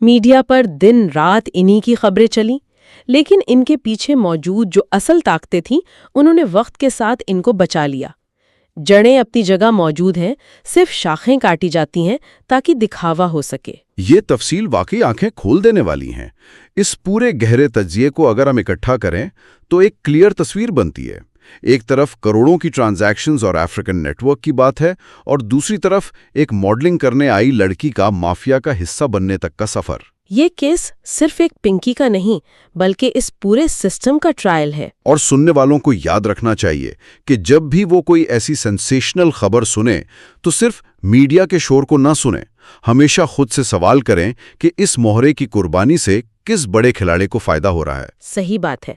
Speaker 5: میڈیا پر دن رات انہی کی خبریں چلیں، لیکن ان کے پیچھے موجود جو اصل طاقتیں تھیں انہوں نے وقت کے ساتھ ان کو بچا لیا۔ جڑیں اپنی جگہ موجود ہیں، صرف شاخیں کاٹی جاتی ہیں تاکہ دکھاوا ہو سکے۔
Speaker 4: یہ تفصیل واقعی آنکھیں کھول دینے والی ہیں۔ اس پورے گہرے تجزیے کو اگر ہم اکٹھا کریں تو ایک کلیئر تصویر بنتی ہے۔ ایک طرف کروڑوں کی ٹرانزیکشنز اور افریقن نیٹ ورک کی بات ہے، اور دوسری طرف ایک ماڈلنگ کرنے آئی لڑکی کا مافیا کا حصہ بننے تک کا سفر۔
Speaker 5: یہ کیس صرف ایک پنکی کا نہیں بلکہ اس پورے سسٹم کا ٹرائل ہے۔
Speaker 4: اور سننے والوں کو یاد رکھنا چاہیے کہ جب بھی وہ کوئی ایسی سینسیشنل خبر سنیں تو صرف میڈیا کے شور کو نہ سنیں، ہمیشہ خود سے سوال کریں کہ اس مہرے کی قربانی سے کس بڑے کھلاڑی کو فائدہ ہو رہا ہے۔
Speaker 5: صحیح بات ہے،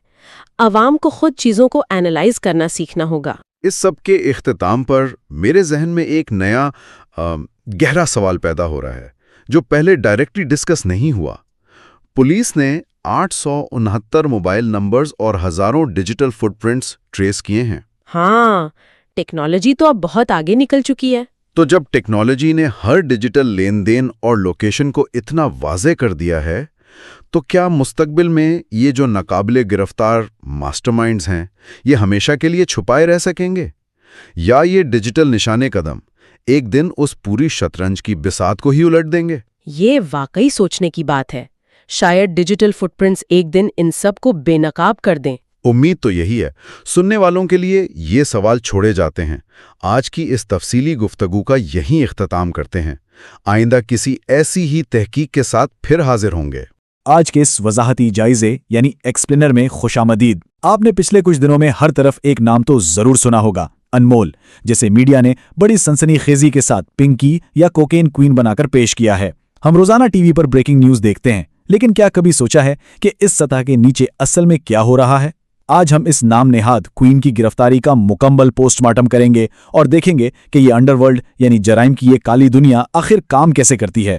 Speaker 5: عوام کو خود چیزوں کو اینالائز کرنا سیکھنا ہوگا۔
Speaker 4: اس سب کے اختتام پر میرے ذہن میں ایک نیا گہرا سوال پیدا ہو رہا ہے جو پہلے ڈائریکٹلی ڈسکس نہیں ہوا۔ پولیس نے 869 موبائل نمبرز اور ہزاروں ڈیجیٹل فٹ پرنٹس ٹریس کیے ہیں۔
Speaker 5: ہاں، ٹیکنالوجی تو اب بہت آگے نکل چکی ہے۔
Speaker 4: تو جب ٹیکنالوجی نے ہر ڈیجیٹل لین دین اور لوکیشن کو اتنا واضح کر دیا ہے تو کیا مستقبل میں یہ جو ناقابل گرفتار ماسٹر مائنڈز ہیں یہ ہمیشہ کے لیے چھپائے رہ سکیں گے، یا یہ ڈیجیٹل نشانے قدم ایک دن اس پوری شطرنج کی بساط کو ہی الٹ دیں گے؟
Speaker 5: یہ واقعی سوچنے کی بات ہے۔ شاید ڈیجیٹل فٹ پرنٹس ایک دن ان سب کو بے نقاب کر دیں۔
Speaker 4: امید تو یہی ہے۔ سننے والوں کے لیے یہ سوال چھوڑے جاتے ہیں۔ آج کی اس تفصیلی گفتگو کا یہیں اختتام کرتے ہیں۔ آئندہ کسی ایسی ہی تحقیق کے ساتھ پھر حاضر ہوں گے۔
Speaker 6: آج کے اس وضاحتی جائزے یعنی ایکسپلینر میں خوش آمدید۔ آپ نے پچھلے کچھ دنوں میں ہر طرف ایک نام تو ضرور سنا ہوگا، انمول، جسے میڈیا نے بڑی سنسنی خیزی کے ساتھ پنکی یا کوکین کوئین بنا کر پیش کیا ہے۔ ہم روزانہ ٹی وی پر بریکنگ نیوز دیکھتے ہیں، لیکن کیا کبھی سوچا ہے کہ اس سطح کے نیچے اصل میں کیا ہو رہا ہے؟ آج ہم اس نام نہاد کوئین کی گرفتاری کا مکمل پوسٹ مارٹم کریں گے اور دیکھیں گے کہ یہ انڈر ورلڈ یعنی جرائم کی یہ کالی دنیا آخر کام کیسے کرتی ہے۔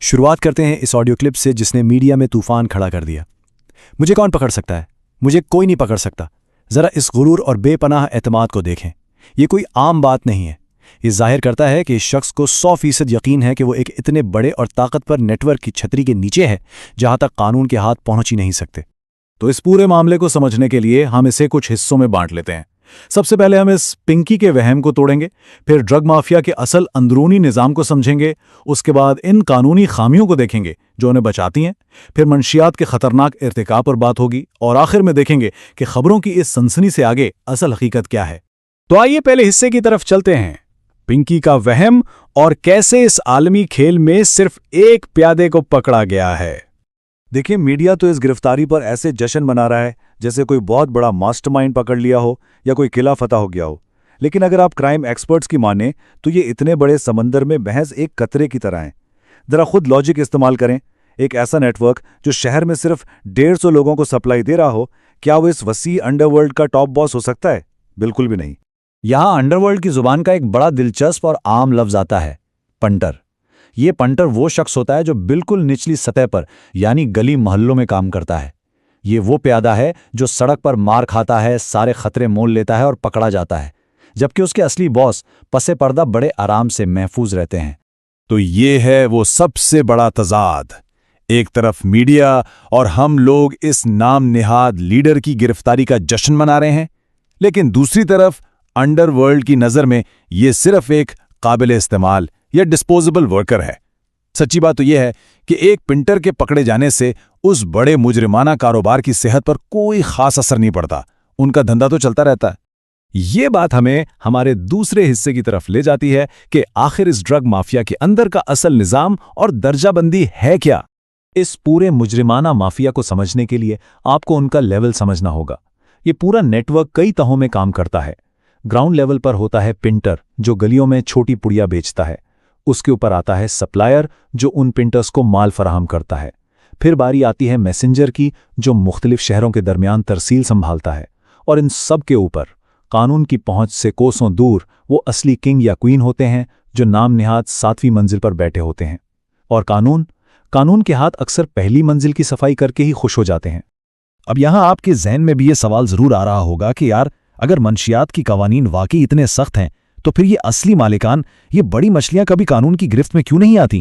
Speaker 6: شروعات کرتے ہیں اس آڈیو کلپ سے جس نے میڈیا میں طوفان کھڑا کر دیا۔ مجھے کون پکڑ سکتا ہے؟ مجھے کوئی نہیں پکڑ سکتا۔ ذرا اس غرور اور بے پناہ اعتماد کو دیکھیں۔ یہ کوئی عام بات نہیں ہے۔ یہ ظاہر کرتا ہے کہ اس شخص کو 100% یقین ہے کہ وہ ایک اتنے بڑے اور طاقتور نیٹ ورک کی چھتری کے نیچے ہے جہاں تک قانون کے ہاتھ پہنچ ہی نہیں سکتے۔ تو اس پورے معاملے کو سمجھنے کے لیے ہم اسے کچھ حصوں میں بانٹ لیتے ہیں۔ سب سے پہلے ہم اس پنکی کے وہم کو توڑیں گے، پھر ڈرگ مافیا کے اصل اندرونی نظام کو سمجھیں گے، اس کے بعد ان قانونی خامیوں کو دیکھیں گے جو انہیں بچاتی ہیں، پھر منشیات کے خطرناک ارتکاب پر بات ہوگی، اور آخر میں دیکھیں گے کہ خبروں کی اس سنسنی سے آگے اصل حقیقت کیا ہے۔ تو آئیے پہلے حصے کی طرف چلتے ہیں، پنکی کا وہم اور کیسے اس عالمی کھیل میں صرف ایک پیادے کو پکڑا گیا ہے۔ دیکھیں، میڈیا تو اس گرفتاری پر ایسے جشن منا رہا ہے جیسے کوئی بہت بڑا ماسٹر مائنڈ پکڑ لیا ہو یا کوئی قلعہ فتح ہو گیا ہو، لیکن اگر آپ کرائم ایکسپرٹس کی مانیں تو یہ اتنے بڑے سمندر میں محض ایک قطرے کی طرح ہیں۔ ذرا خود لاجک استعمال کریں، ایک ایسا نیٹ ورک جو شہر میں صرف 150 لوگوں کو سپلائی دے رہا ہو، کیا وہ اس وسیع انڈر ورلڈ کا ٹاپ باس ہو سکتا ہے؟ بالکل بھی نہیں۔ یہاں انڈر ورلڈ کی زبان کا ایک بڑا دلچسپ اور عام لفظ آتا ہے، پنٹر۔ یہ پنٹر وہ شخص ہوتا ہے جو بالکل نچلی سطح پر یعنی گلی محلوں میں کام کرتا ہے۔ یہ وہ پیادہ ہے جو سڑک پر مار کھاتا ہے، سارے خطرے مول لیتا ہے اور پکڑا جاتا ہے، جبکہ اس کے اصلی باس پس پردہ بڑے آرام سے محفوظ رہتے ہیں۔ تو یہ ہے وہ سب سے بڑا تضاد۔ ایک طرف میڈیا اور ہم لوگ اس نام نہاد لیڈر کی گرفتاری کا جشن منا رہے ہیں، لیکن دوسری طرف انڈر ورلڈ کی نظر میں یہ صرف ایک قابل استعمال یا ڈسپوزیبل ورکر ہے۔ سچی بات تو یہ ہے کہ ایک پنٹر کے پکڑے جانے سے اس بڑے مجرمانہ کاروبار کی صحت پر کوئی خاص اثر نہیں پڑتا، ان کا دھندا تو چلتا رہتا ہے۔ یہ بات ہمیں ہمارے دوسرے حصے کی طرف لے جاتی ہے کہ آخر اس ڈرگ مافیا کے اندر کا اصل نظام اور درجہ بندی ہے کیا۔ اس پورے مجرمانہ مافیا کو سمجھنے کے لیے آپ کو ان کا لیول سمجھنا ہوگا۔ یہ پورا نیٹ ورک کئی تہوں میں کام کرتا ہے۔ گراؤنڈ لیول پر ہوتا ہے پنٹر جو گلیوں میں چھوٹی پڑیا بیچتا ہے، اس کے اوپر آتا ہے سپلائر جو ان پنٹرز کو مال فراہم کرتا ہے، پھر باری آتی ہے میسنجر کی جو مختلف شہروں کے درمیان ترسیل سنبھالتا ہے، اور ان سب کے اوپر قانون کی پہنچ سے کوسوں دور وہ اصلی کنگ یا کوئین ہوتے ہیں جو نام نہاد 7ویں منزل پر بیٹھے ہوتے ہیں، اور قانون کے ہاتھ اکثر پہلی منزل کی صفائی کر کے ہی خوش ہو جاتے ہیں۔ اب یہاں آپ کے ذہن میں بھی یہ سوال ضرور آ رہا ہوگا کہ یار اگر منشیات کی قوانین واقعی اتنے سخت ہیں تو پھر یہ اصلی مالکان، یہ بڑی مچھلیاں کبھی قانون کی گرفت میں کیوں نہیں آتی؟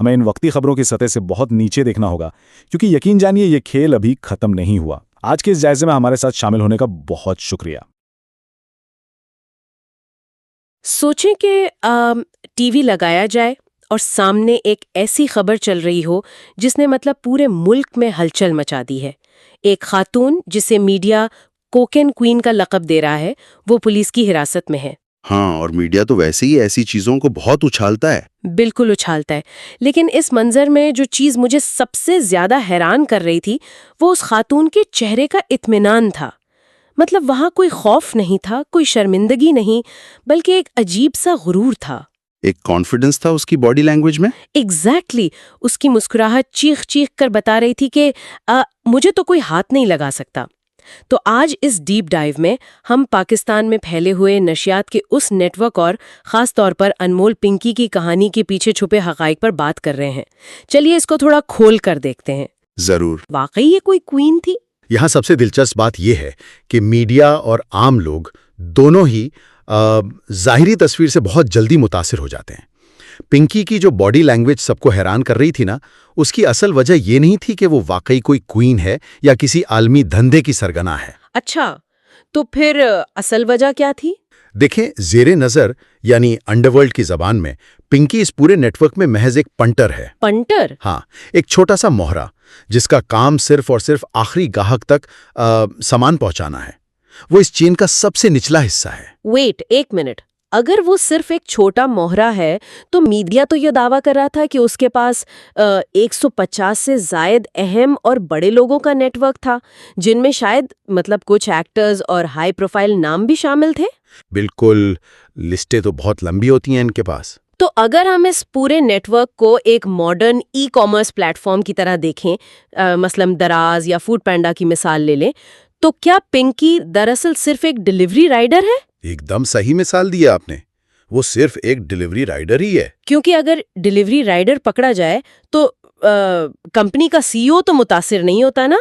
Speaker 6: ہمیں ان وقتی خبروں کی سطح سے بہت نیچے دیکھنا ہوگا، کیونکہ یقین جانیے یہ کھیل ابھی ختم نہیں ہوا۔ آج کے اس جائزے میں ہمارے ساتھ شامل ہونے کا بہت شکریہ۔
Speaker 5: سوچیں کہ ٹی وی لگایا جائے اور سامنے ایک ایسی خبر چل رہی ہو جس نے مطلب پورے ملک میں ہلچل مچا دی ہے۔ ایک خاتون جسے میڈیا کوکین کوئین کا لقب دے رہا ہے، وہ پولیس کی حراست میں ہے۔
Speaker 4: ہاں، اور میڈیا تو ویسے ہی ایسی چیزوں کو بہت اچھالتا ہے۔
Speaker 5: بالکل اچھالتا ہے، لیکن اس منظر میں جو چیز مجھے سب سے زیادہ حیران کر رہی تھی وہ اس خاتون کے چہرے کا اطمینان تھا۔ مطلب وہاں کوئی خوف نہیں تھا، کوئی شرمندگی نہیں، بلکہ ایک عجیب سا غرور تھا۔
Speaker 4: ایک کانفیڈنس تھا اس کی باڈی لینگویج میں۔
Speaker 5: ایگزیکٹلی، اس کی مسکراہٹ چیخ چیخ کر بتا رہی تھی کہ مجھے تو کوئی ہاتھ نہیں لگا سکتا۔ تو آج اس ڈیپ ڈائیو میں ہم پاکستان میں پھیلے ہوئے نشریات کے اس نیٹ ورک اور خاص طور پر انمول پنکی کی کہانی کے پیچھے چھپے حقائق پر بات کر رہے ہیں۔ چلیے اس کو تھوڑا کھول کر دیکھتے ہیں۔
Speaker 4: ضرور۔
Speaker 5: واقعی یہ کوئی کوئین تھی؟
Speaker 7: یہاں سب سے دلچسپ بات یہ ہے کہ میڈیا اور عام لوگ دونوں ہی ظاہری تصویر سے بہت جلدی متاثر ہو جاتے ہیں۔ پنکی کی جو باڈی لینگویج سب کو حیران کر رہی تھی نا، اس کی اصل وجہ یہ نہیں تھی کہ وہ واقعی کوئی کوئین ہے یا کسی عالمی دھندے کی سرگنا ہے۔
Speaker 5: اچھا، تو پھر اصل وجہ کیا تھی؟
Speaker 7: دیکھیں، زیر نظر یعنی انڈرورلڈ کی زبان میں پنکی اس پورے نیٹ ورک میں محض ایک پنٹر ہے۔
Speaker 5: پنٹر؟
Speaker 7: ہاں، ایک چھوٹا سا موہرا جس کا کام صرف اور صرف آخری گاہک تک سامان پہنچانا ہے۔ وہ اس چین کا سب سے نچلا حصہ ہے۔
Speaker 5: ویٹ ایک منٹ، اگر وہ صرف ایک چھوٹا موہرا ہے تو میڈیا تو یہ دعویٰ کر رہا تھا کہ اس کے پاس 150 سے زائد اہم اور بڑے لوگوں کا نیٹ ورک تھا، جن میں شاید مطلب کچھ ایکٹرز اور ہائی پروفائل نام بھی شامل تھے۔
Speaker 7: بالکل، لسٹیں تو بہت لمبی ہوتی ہیں ان کے پاس۔
Speaker 5: تو اگر ہم اس پورے نیٹ ورک کو ایک modern e commerce plate form کی طرح دیکھیں، مثلاً دراز یا فوڈ پینڈا کی مثال لے لیں، تو کیا پنکی دراصل صرف ایک ڈیلیوری رائڈر ہے؟
Speaker 7: ایک دم صحیح مثال دی آپ نے، وہ صرف ایک ڈیلیوری رائڈر ہی ہے۔
Speaker 5: کیونکہ اگر ڈیلیوری رائڈر پکڑا جائے تو کمپنی کا سی او تو متاثر نہیں ہوتا نا۔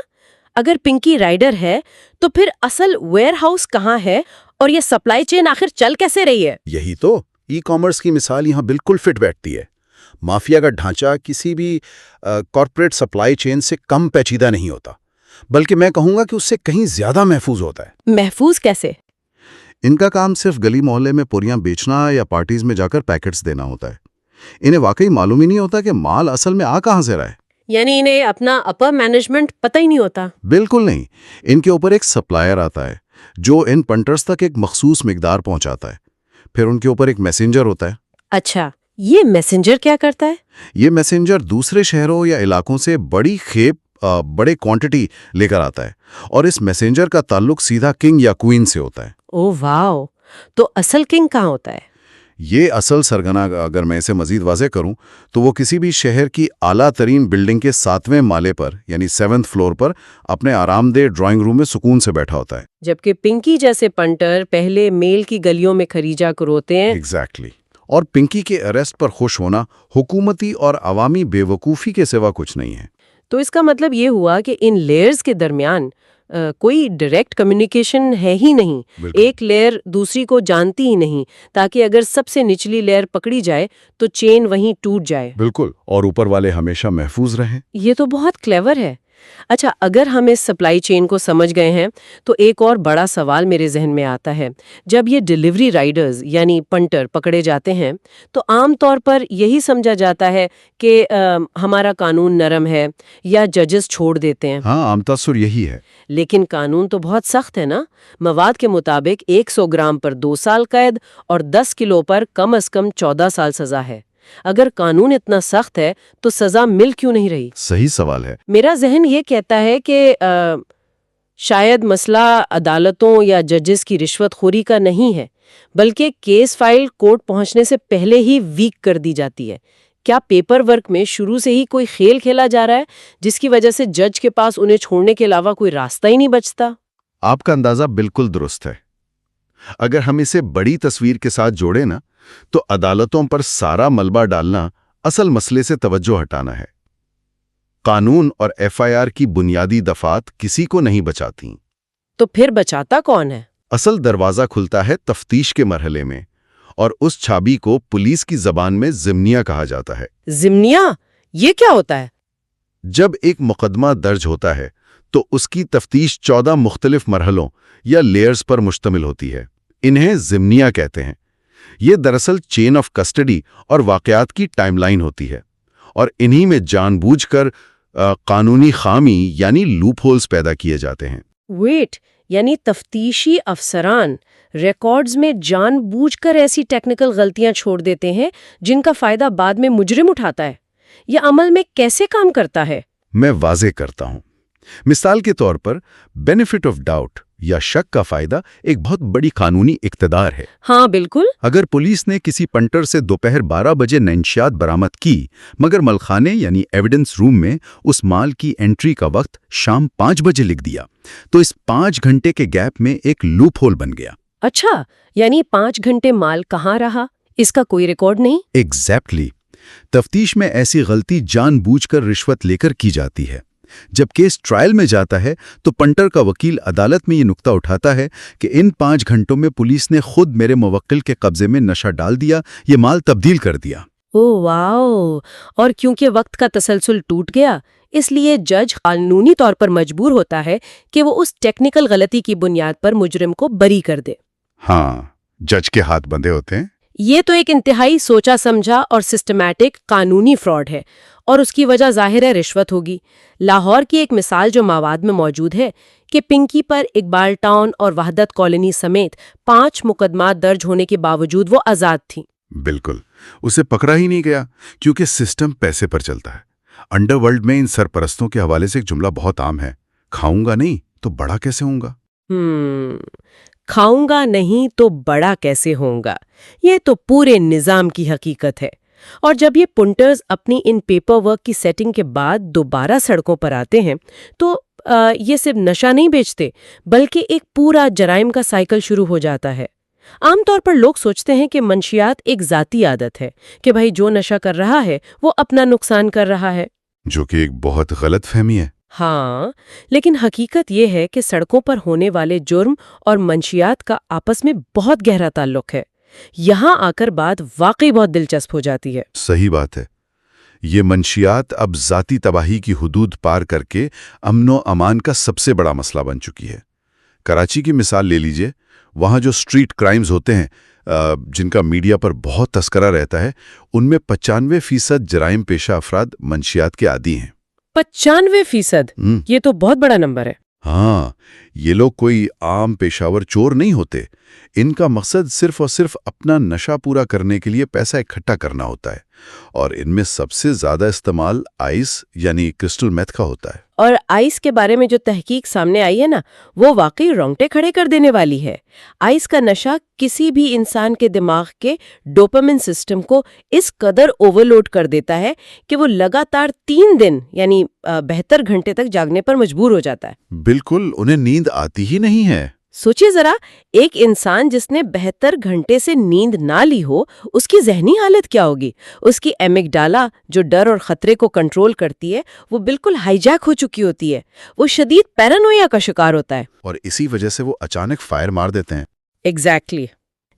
Speaker 5: اگر پنکی رائڈر ہے تو پھر اصل ویئر ہاؤس کہاں ہے اور یہ سپلائی چین آخر چل کیسے رہی ہے؟
Speaker 7: یہی تو ای کامرس کی مثال یہاں بالکل فٹ بیٹھتی ہے۔ مافیا کا ڈھانچہ کسی بھی کارپوریٹ سپلائی چین سے کم پیچیدہ نہیں ہوتا، بلکہ میں کہوں گا کہ اس سے کہیں زیادہ محفوظ ہوتا ہے۔
Speaker 5: محفوظ کیسے؟
Speaker 4: ان کا کام صرف گلی محلے میں پوریاں بیچنا یا پارٹیز میں جا کر پیکٹس دینا ہوتا ہے۔ انہیں واقعی معلوم ہی نہیں ہوتا کہ مال اصل میں آ کہاں سے رہا ہے۔
Speaker 5: یعنی انہیں اپنا اپر مینجمنٹ پتہ ہی نہیں ہوتا؟
Speaker 4: بالکل نہیں، ان کے اوپر ایک سپلائر آتا ہے جو ان پنٹرز تک ایک مخصوص مقدار پہنچاتا ہے، پھر ان کے اوپر ایک میسنجر ہوتا ہے۔
Speaker 5: اچھا، یہ میسنجر کیا کرتا ہے؟
Speaker 4: یہ میسنجر دوسرے شہروں یا علاقوں سے بڑے کوانٹٹی لے کر آتا ہے، اور اس میسنجر کا تعلق سیدھا کنگ یا کوئین سے ہوتا ہے۔
Speaker 5: او واو، تو اصل کنگ کہاں ہوتا ہے؟
Speaker 4: یہ اصل سرگنا اگر میں اسے مزید واضح کروں تو وہ کسی بھی شہر کی اعلیٰ ترین بلڈنگ کے 7ویں مالے پر یعنی 7th فلور پر اپنے آرام دہ ڈرائنگ روم میں سکون سے بیٹھا ہوتا ہے۔
Speaker 5: جبکہ پنکی جیسے پنٹر پہلے میل کی گلیوں میں کھریجا کروتے ہیں۔
Speaker 4: ایگزیکٹلی۔ اور پنکی کے اریسٹ پر خوش ہونا حکومتی اور عوامی بے وقوفی کے سوا کچھ نہیں ہے۔
Speaker 5: تو اس کا مطلب یہ ہوا کہ ان لیئرز کے درمیان کوئی ڈائریکٹ کمیونیکیشن ہے ہی نہیں، ایک لیئر دوسری کو جانتی ہی نہیں، تاکہ اگر سب سے نچلی لیئر پکڑی جائے تو چین وہیں ٹوٹ جائے۔
Speaker 4: بالکل، اور اوپر والے ہمیشہ محفوظ رہیں۔
Speaker 5: یہ تو بہت کلیور ہے۔ اچھا، اگر ہم اس سپلائی چین کو سمجھ گئے ہیں تو ایک اور بڑا سوال میرے ذہن میں آتا ہے۔ جب یہ ڈیلیوری رائڈرز یعنی پنٹر پکڑے جاتے ہیں تو عام طور پر یہی سمجھا جاتا ہے کہ ہمارا قانون نرم ہے یا ججز چھوڑ دیتے ہیں۔
Speaker 4: ہاں، عام تاثر یہی ہے۔
Speaker 5: لیکن قانون تو بہت سخت ہے نا۔ مواد کے مطابق 100 گرام پر 2 سال قید اور 10 کلو پر کم از کم 14 سال سزا ہے۔ اگر قانون اتنا سخت ہے تو سزا مل کیوں نہیں رہی؟
Speaker 4: صحیح سوال ہے۔
Speaker 5: میرا ذہن یہ کہتا ہے کہ شاید مسئلہ عدالتوں یا ججز کی رشوت خوری کا نہیں ہے، بلکہ کیس فائل کورٹ پہنچنے سے پہلے ہی ویک کر دی جاتی ہے۔ کیا پیپر ورک میں شروع سے ہی کوئی کھیل کھیلا جا رہا ہے جس کی وجہ سے جج کے پاس انہیں چھوڑنے کے علاوہ کوئی راستہ ہی نہیں بچتا؟
Speaker 4: آپ کا اندازہ بالکل درست ہے۔ اگر ہم اسے بڑی تصویر کے ساتھ جوڑیں نا تو عدالتوں پر سارا ملبہ ڈالنا اصل مسئلے سے توجہ ہٹانا ہے۔ قانون اور FIR کی بنیادی دفعات کسی کو نہیں بچاتی۔
Speaker 5: تو پھر بچاتا کون ہے؟
Speaker 4: اصل دروازہ کھلتا ہے تفتیش کے مرحلے میں، اور اس چھابی کو پولیس کی زبان میں ضمنیہ کہا جاتا ہے۔
Speaker 5: ضمنیہ؟ یہ کیا ہوتا ہے؟
Speaker 4: جب ایک مقدمہ درج ہوتا ہے تو اس کی تفتیش 14 مختلف مرحلوں یا لیئرز پر مشتمل ہوتی ہے۔ انہیں ضمنیہ کہتے ہیں۔ یہ دراصل چین آف کسٹڈی اور واقعات کی ٹائم لائن ہوتی ہے، اور انہی میں جان بوجھ کر قانونی خامی یعنی لوپ ہولز پیدا کیے جاتے ہیں۔
Speaker 5: ویٹ، یعنی تفتیشی افسران ریکارڈز میں جان بوجھ کر ایسی ٹیکنیکل غلطیاں چھوڑ دیتے ہیں جن کا فائدہ بعد میں مجرم اٹھاتا ہے۔ یہ عمل میں کیسے کام کرتا ہے؟
Speaker 4: میں واضح کرتا ہوں۔ مثال کے طور پر بینیفٹ آف ڈاؤٹ یا شک کا فائدہ ایک بہت بڑی قانونی اقتدار ہے۔
Speaker 5: ہاں بالکل۔
Speaker 4: اگر پولیس نے کسی پنٹر سے دوپہر 12 بجے ننشیات برآمد کی مگر ملخانے یعنی ایویڈنس روم میں اس مال کی انٹری کا وقت شام 5 بجے لکھ دیا تو اس 5 گھنٹے کے گیپ میں ایک لوپ ہول بن گیا۔
Speaker 5: اچھا، یعنی 5 گھنٹے مال کہاں رہا، اس کا کوئی ریکارڈ نہیں؟
Speaker 4: ایگزیکٹلی۔ تفتیش میں ایسی غلطی جان بوجھ کر رشوت لے کر کی جاتی ہے۔ جب کیس ٹرائل میں جاتا ہے تو پنٹر کا وکیل عدالت میں یہ نقطہ اٹھاتا ہے کہ ان 5 گھنٹوں میں پولیس نے خود میرے موکل کے قبضے میں نشہ ڈال دیا، یہ مال تبدیل کر دیا۔
Speaker 5: او واو! اور کیونکہ وقت کا تسلسل ٹوٹ گیا، اس لیے جج قانونی طور پر مجبور ہوتا ہے کہ وہ اس ٹیکنیکل غلطی کی بنیاد پر مجرم کو بری کر دے۔
Speaker 4: ہاں، جج کے ہاتھ بندھے ہوتے ہیں۔
Speaker 5: یہ تو ایک انتہائی سوچا سمجھا اور سسٹمیٹک قانونی فراڈ ہے، اور اس کی وجہ ظاہر ہے رشوت ہوگی۔ لاہور کی ایک مثال جو مواد میں موجود ہے کہ پنکی پر اقبال ٹاؤن اور وحدت کالونی سمیت 5 مقدمات درج ہونے کے باوجود وہ آزاد تھیں۔
Speaker 4: بالکل، اسے پکڑا ہی نہیں گیا کیونکہ سسٹم پیسے پر چلتا ہے۔ انڈر ورلڈ میں ان سرپرستوں کے حوالے سے ایک جملہ بہت عام ہے، کھاؤں گا نہیں تو بڑا کیسے ہوں گا؟
Speaker 5: کھاؤں گا نہیں تو بڑا کیسے ہوں گا، یہ تو پورے نظام کی حقیقت ہے۔ اور جب یہ پنٹرز اپنی ان پیپر ورک کی سیٹنگ کے بعد دوبارہ سڑکوں پر آتے ہیں تو یہ صرف نشہ نہیں بیچتے بلکہ ایک پورا جرائم کا سائیکل شروع ہو جاتا ہے۔ عام طور پر لوگ سوچتے ہیں کہ منشیات ایک ذاتی عادت ہے کہ بھائی جو نشہ کر رہا ہے وہ اپنا نقصان کر رہا ہے،
Speaker 4: جو کہ ایک بہت غلط فہمی ہے۔
Speaker 5: ہاں، لیکن حقیقت یہ ہے کہ سڑکوں پر ہونے والے جرم اور منشیات کا آپس میں بہت گہرا تعلق ہے۔ یہاں آ کر بات واقعی بہت دلچسپ ہو جاتی ہے۔
Speaker 4: صحیح بات ہے۔ یہ منشیات اب ذاتی تباہی کی حدود پار کر کے امن و امان کا سب سے بڑا مسئلہ بن چکی ہے۔ کراچی کی مثال لے لیجئے، وہاں جو اسٹریٹ کرائمز ہوتے ہیں جن کا میڈیا پر بہت تذکرہ رہتا ہے، ان میں 95% جرائم پیشہ افراد منشیات کے عادی ہیں۔
Speaker 5: 95%؟ یہ تو بہت بڑا نمبر ہے۔
Speaker 4: ہاں، یہ لوگ کوئی عام پیشاور چور نہیں ہوتے۔ ان کا مقصد صرف اور صرف اپنا نشہ پورا کرنے کے لیے پیسہ اکٹھا کرنا ہوتا ہے، اور ان میں سب سے زیادہ استعمال آئس یعنی کرسٹل میتھ کا ہوتا ہے۔
Speaker 5: اور آئس کے بارے میں جو تحقیق سامنے آئی ہے نا، وہ واقعی رونگٹے کھڑے کر دینے والی ہے۔ آئس کا نشہ کسی بھی انسان کے دماغ کے ڈوپامن سسٹم کو اس قدر اوورلوڈ کر دیتا ہے کہ وہ لگاتار 3 دن یعنی 72 گھنٹے تک جاگنے پر مجبور ہو جاتا ہے۔
Speaker 4: بالکل، انہیں نیند آتی ہی نہیں ہے۔
Speaker 5: سوچیے ذرا، ایک انسان جس نے 72 گھنٹے سے نیند نہ لی ہو، اس کی ذہنی حالت کیا ہوگی؟ اس کی ایمگڈالا جو ڈر اور خطرے کو کنٹرول کرتی ہے وہ بالکل ہائی جیک ہو چکی ہوتی ہے۔ وہ شدید پیرانویا کا شکار ہوتا ہے،
Speaker 4: اور اسی وجہ سے وہ اچانک فائر مار دیتے ہیں۔
Speaker 5: ایگزیکٹلی۔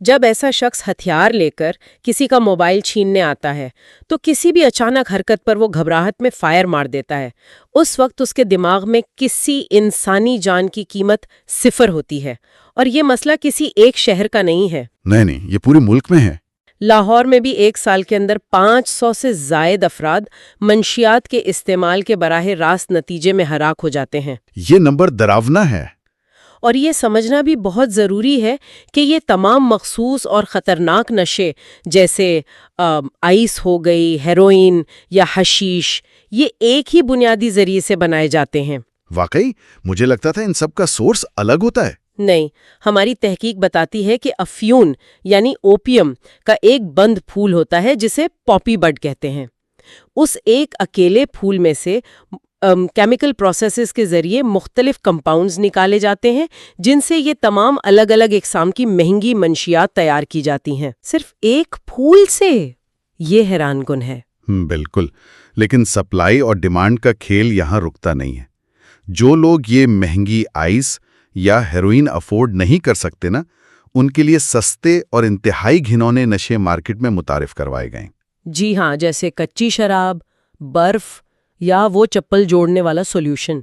Speaker 5: جب ایسا شخص ہتھیار لے کر کسی کا موبائل چھیننے آتا ہے تو کسی بھی اچانک حرکت پر وہ گھبراہٹ میں فائر مار دیتا ہے۔ اس وقت اس کے دماغ میں کسی انسانی جان کی قیمت 0 ہوتی ہے، اور یہ مسئلہ کسی ایک شہر کا نہیں ہے۔
Speaker 4: نہیں، یہ پورے ملک میں ہے۔
Speaker 5: لاہور میں بھی 1 سال کے اندر 500 سے زائد افراد منشیات کے استعمال کے براہ راست نتیجے میں ہلاک ہو جاتے ہیں۔
Speaker 4: یہ نمبر ڈراونا ہے۔
Speaker 5: اور یہ سمجھنا بھی بہت ضروری ہے کہ یہ تمام مخصوص اور خطرناک نشے جیسے آئس ہو گئی، ہیروئن یا حشیش، یہ ایک ہی بنیادی ذریعے سے بنائے جاتے ہیں۔
Speaker 4: واقعی مجھے لگتا تھا ان سب کا سورس الگ ہوتا ہے۔
Speaker 5: نہیں، ہماری تحقیق بتاتی ہے کہ افیون یعنی اوپیم کا ایک بند پھول ہوتا ہے جسے پاپی بڈ کہتے ہیں۔ اس ایک اکیلے پھول میں سے کیمیکل پروسیسز کے ذریعے مختلف کمپاؤنڈز نکالے جاتے ہیں جن سے یہ تمام الگ الگ اقسام کی مہنگی منشیات تیار کی جاتی ہیں، صرف ایک پھول سے۔ یہ حیران کن ہے۔
Speaker 4: بالکل، لیکن سپلائی اور ڈیمانڈ کا کھیل یہاں رکتا نہیں ہے۔ جو لوگ یہ مہنگی آئس یا ہیروئن افورڈ نہیں کر سکتے نا، ان کے لیے سستے اور انتہائی گھنونے نشے مارکیٹ میں متعارف کروائے گئے۔
Speaker 5: جی ہاں، جیسے کچی شراب، برف یا وہ چپل جوڑنے والا سولوشن.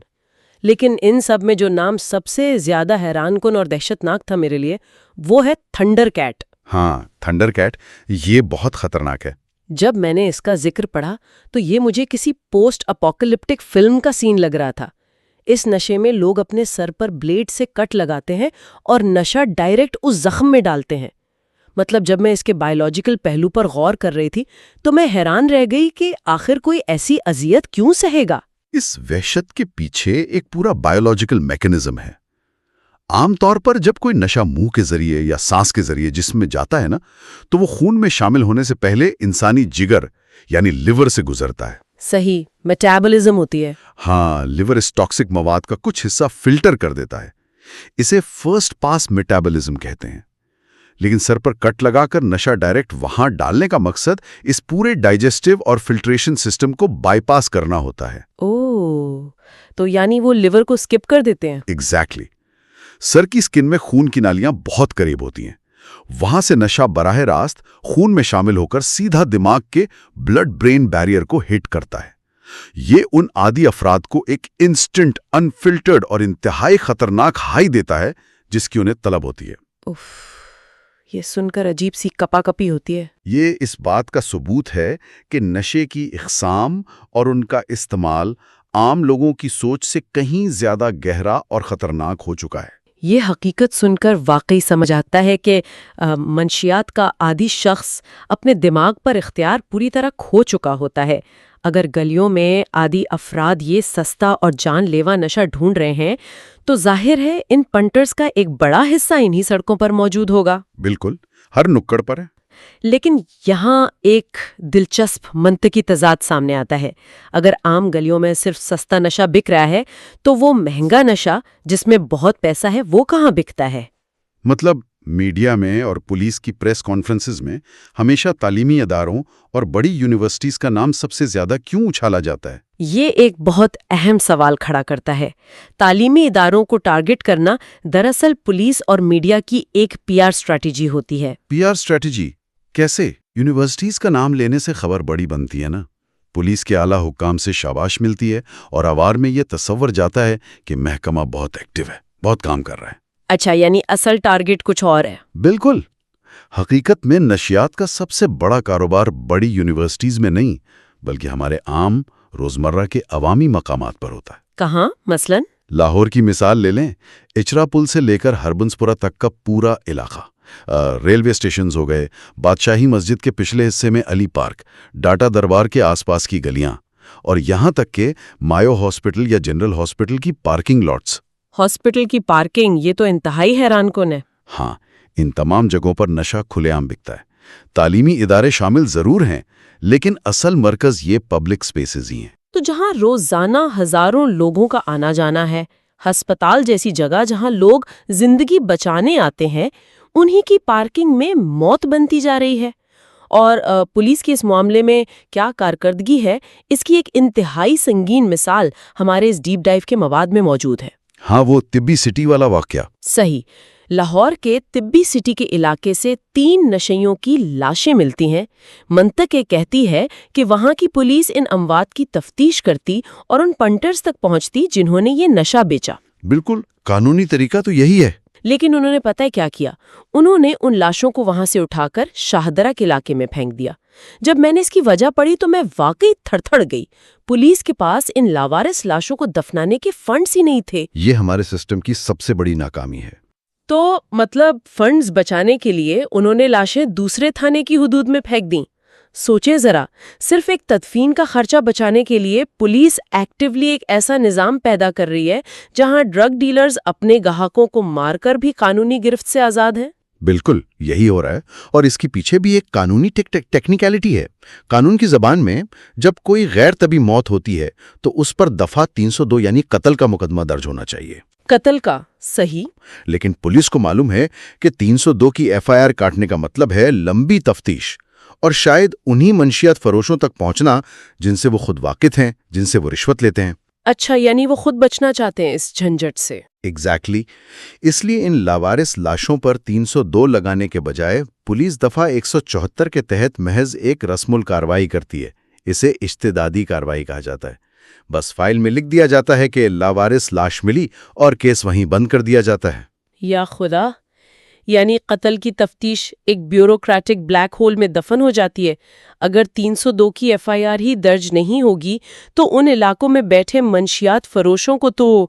Speaker 5: لیکن ان سب میں جو نام سب سے زیادہ حیران کن اور دہشتناک تھا میرے لیے وہ ہے تھنڈر کیٹ.
Speaker 4: ہاں، تھنڈر کیٹ یہ بہت خطرناک ہے.
Speaker 5: جب میں نے اس کا ذکر پڑھا تو یہ مجھے کسی پوسٹ اپوکلپٹک فلم کا سین لگ رہا تھا. اس نشے میں لوگ اپنے سر پر بلیڈ سے کٹ لگاتے ہیں اور نشہ ڈائریکٹ اس زخم میں ڈالتے ہیں. مطلب جب میں اس کے بایولوجیکل پہلو پر غور کر رہی تھی تو میں حیران رہ گئی کہ آخر کوئی ایسی اذیت کیوں سہے گا؟
Speaker 4: اس وحشت کے پیچھے ایک پورا بایولوجیکل میکینزم ہے. عام طور پر جب کوئی نشہ منہ کے ذریعے یا سانس کے ذریعے جسم میں جاتا ہے نا تو وہ خون میں شامل ہونے سے پہلے انسانی جگر یعنی لیور سے گزرتا ہے.
Speaker 5: صحیح، میٹابولزم ہوتی ہے.
Speaker 4: ہاں، لیور اس ٹاکسک مواد کا کچھ حصہ فلٹر کر دیتا ہے. اسے فرسٹ پاس میٹابولزم کہتے ہیں. لیکن سر پر کٹ لگا کر نشہ ڈائریکٹ وہاں ڈالنے کا مقصد اس پورے ڈائجسٹو اور فلٹریشن سسٹم کو بائی پاس کرنا ہوتا ہے.
Speaker 5: اوہ، تو یعنی وہ لیور کو سکپ کر دیتے ہیں؟
Speaker 4: ایگزیکٹلی. سر کی سکن میں خون کی نالیاں بہت قریب ہوتی ہیں. وہاں سے نشہ براہ راست خون میں شامل ہو کر سیدھا دماغ کے بلڈ برین بیریئر کو ہٹ کرتا ہے. یہ ان عادی افراد کو ایک انسٹنٹ انفلٹرڈ اور انتہائی خطرناک ہائی دیتا ہے جس کی انہیں طلب ہوتی ہے.
Speaker 5: اوف، یہ سن کر عجیب سی کپا کپی ہوتی ہے.
Speaker 4: یہ اس بات کا ثبوت ہے کہ نشے کی اقسام اور ان کا استعمال عام لوگوں کی سوچ سے کہیں زیادہ گہرا اور خطرناک ہو چکا ہے.
Speaker 5: یہ حقیقت سن کر واقعی سمجھ آتا ہے کہ منشیات کا عادی شخص اپنے دماغ پر اختیار پوری طرح کھو چکا ہوتا ہے. اگر گلیوں میں عادی افراد یہ سستا اور جان لیوا نشہ ڈھونڈ رہے ہیں تو ظاہر ہے ان پنٹرز کا ایک بڑا حصہ انہی سڑکوں پر موجود ہوگا.
Speaker 4: بالکل، ہر نکڑ پر ہے.
Speaker 5: لیکن یہاں ایک دلچسپ منطقی تضاد سامنے آتا ہے. اگر عام گلیوں میں صرف سستا نشہ بک رہا ہے تو وہ مہنگا نشہ جس میں بہت پیسہ ہے وہ کہاں بکتا ہے؟
Speaker 4: مطلب میڈیا میں اور پولیس کی پریس کانفرنسز میں ہمیشہ تعلیمی اداروں اور بڑی یونیورسٹیز کا نام سب سے زیادہ کیوں اچھالا جاتا ہے؟
Speaker 5: یہ ایک بہت اہم سوال کھڑا کرتا ہے. تعلیمی اداروں کو ٹارگٹ کرنا دراصل پولیس اور میڈیا کی ایک پی آر اسٹریٹجی ہوتی ہے.
Speaker 4: پی آر اسٹریٹجی کیسے؟ یونیورسٹیز کا نام لینے سے خبر بڑی بنتی ہے نا. پولیس کے اعلیٰ حکام سے شاباش ملتی ہے اور عوام میں یہ تصور جاتا ہے کہ محکمہ بہت ایکٹیو ہے، بہت کام کر رہا ہے.
Speaker 5: اچھا، یعنی اصل ٹارگٹ کچھ اور ہے.
Speaker 4: بالکل. حقیقت میں نشیات کا سب سے بڑا کاروبار بڑی یونیورسٹیز میں نہیں بلکہ ہمارے عام روزمرہ کے عوامی مقامات پر ہوتا ہے.
Speaker 5: کہاں؟ مثلاً
Speaker 4: لاہور کی مثال لے لیں. اچرا پل سے لے کر ہربنسپورہ تک کا پورا علاقہ، ریلوے اسٹیشنز ہو گئے، بادشاہی مسجد کے پچھلے حصے میں علی پارک، ڈاٹا دربار کے آس پاس کی گلیاں، اور یہاں تک کہ مایو ہاسپٹل یا جنرل ہاسپٹل کی پارکنگ لاٹس.
Speaker 5: ہاسپٹل کی پارکنگ، یہ تو انتہائی حیران کن ہے.
Speaker 4: ہاں، ان تمام جگہوں پر نشہ کھلے عام بکتا ہے. تعلیمی ادارے شامل ضرور ہیں لیکن اصل مرکز یہ پبلک سپیسز ہی ہیں.
Speaker 5: تو جہاں روزانہ ہزاروں لوگوں کا آنا جانا ہے، ہسپتال جیسی جگہ جہاں لوگ زندگی بچانے آتے ہیں، انہی کی پارکنگ میں موت بنتی جا رہی ہے. اور پولیس کی اس معاملے میں کیا کارکردگی ہے، اس کی ایک انتہائی سنگین مثال ہمارے اس ڈیپ ڈائیو کے مواد میں موجود ہے.
Speaker 4: ہاں، وہ طبی سٹی والا واقعہ.
Speaker 5: صحیح. لاہور کے طبی سٹی کے علاقے سے 3 نشیوں کی لاشیں ملتی ہیں. منطق یہ کہتی ہے کہ وہاں کی پولیس ان اموات کی تفتیش کرتی اور ان پنٹرز تک پہنچتی جنہوں نے یہ نشہ بیچا.
Speaker 4: بالکل، قانونی طریقہ تو یہی ہے.
Speaker 5: لیکن انہوں نے پتہ کیا کیا؟ انہوں نے ان لاشوں کو وہاں سے اٹھا کر شاہدرہ کے علاقے میں پھینک دیا. جب میں نے اس کی وجہ پڑھی تو میں واقعی تھر تھڑ گئی. پولیس کے پاس ان لاوارث لاشوں کو دفنانے کے فنڈز ہی نہیں تھے.
Speaker 4: یہ ہمارے سسٹم کی سب سے بڑی ناکامی ہے.
Speaker 5: تو مطلب فنڈز بچانے کے لیے انہوں نے لاشیں دوسرے تھانے کی حدود میں پھینک دیں. سوچیں ذرا، صرف ایک تدفین کا خرچہ بچانے کے لیے پولیس ایکٹیولی ایک ایسا نظام پیدا کر رہی ہے جہاں ڈرگ ڈیلرز اپنے گاہکوں کو مار کر بھی قانونی گرفت سے آزاد ہیں.
Speaker 4: بالکل یہی ہو رہا ہے، اور اس کے پیچھے بھی ایک قانونی ٹیکنیکلٹی ہے. قانون کی زبان میں جب کوئی غیر طبی موت ہوتی ہے تو اس پر دفعہ 302 یعنی قتل کا مقدمہ درج ہونا چاہیے.
Speaker 5: قتل کا؟ صحیح.
Speaker 4: لیکن پولیس کو معلوم ہے کہ 302 کی ایف آئی آر کاٹنے کا مطلب ہے لمبی تفتیش اور شاید انہی منشیات فروشوں تک پہنچنا جن سے وہ خود واقف ہیں، جن سے وہ رشوت لیتے ہیں.
Speaker 5: اچھا، یعنی وہ خود بچنا چاہتے ہیں اس جھنجٹ سے.
Speaker 4: ایگزیکٹلی. اس لیے ان لاوارث لاشوں پر 302 لگانے کے بجائے پولیس دفعہ 174 کے تحت محض ایک رسم الکاروائی کرتی ہے. اسے اشتدادی کارروائی کہا جاتا ہے۔ بس فائل میں لکھ دیا جاتا ہے کہ لاوارث لاش ملی اور کیس وہیں بند کر دیا جاتا ہے۔
Speaker 5: یا خدا، یعنی قتل کی تفتیش ایک بیوروکریٹک بلیک ہول میں دفن ہو جاتی ہے۔ اگر 302 کی FIR ہی درج نہیں ہوگی تو ان علاقوں میں بیٹھے منشیات فروشوں کو تو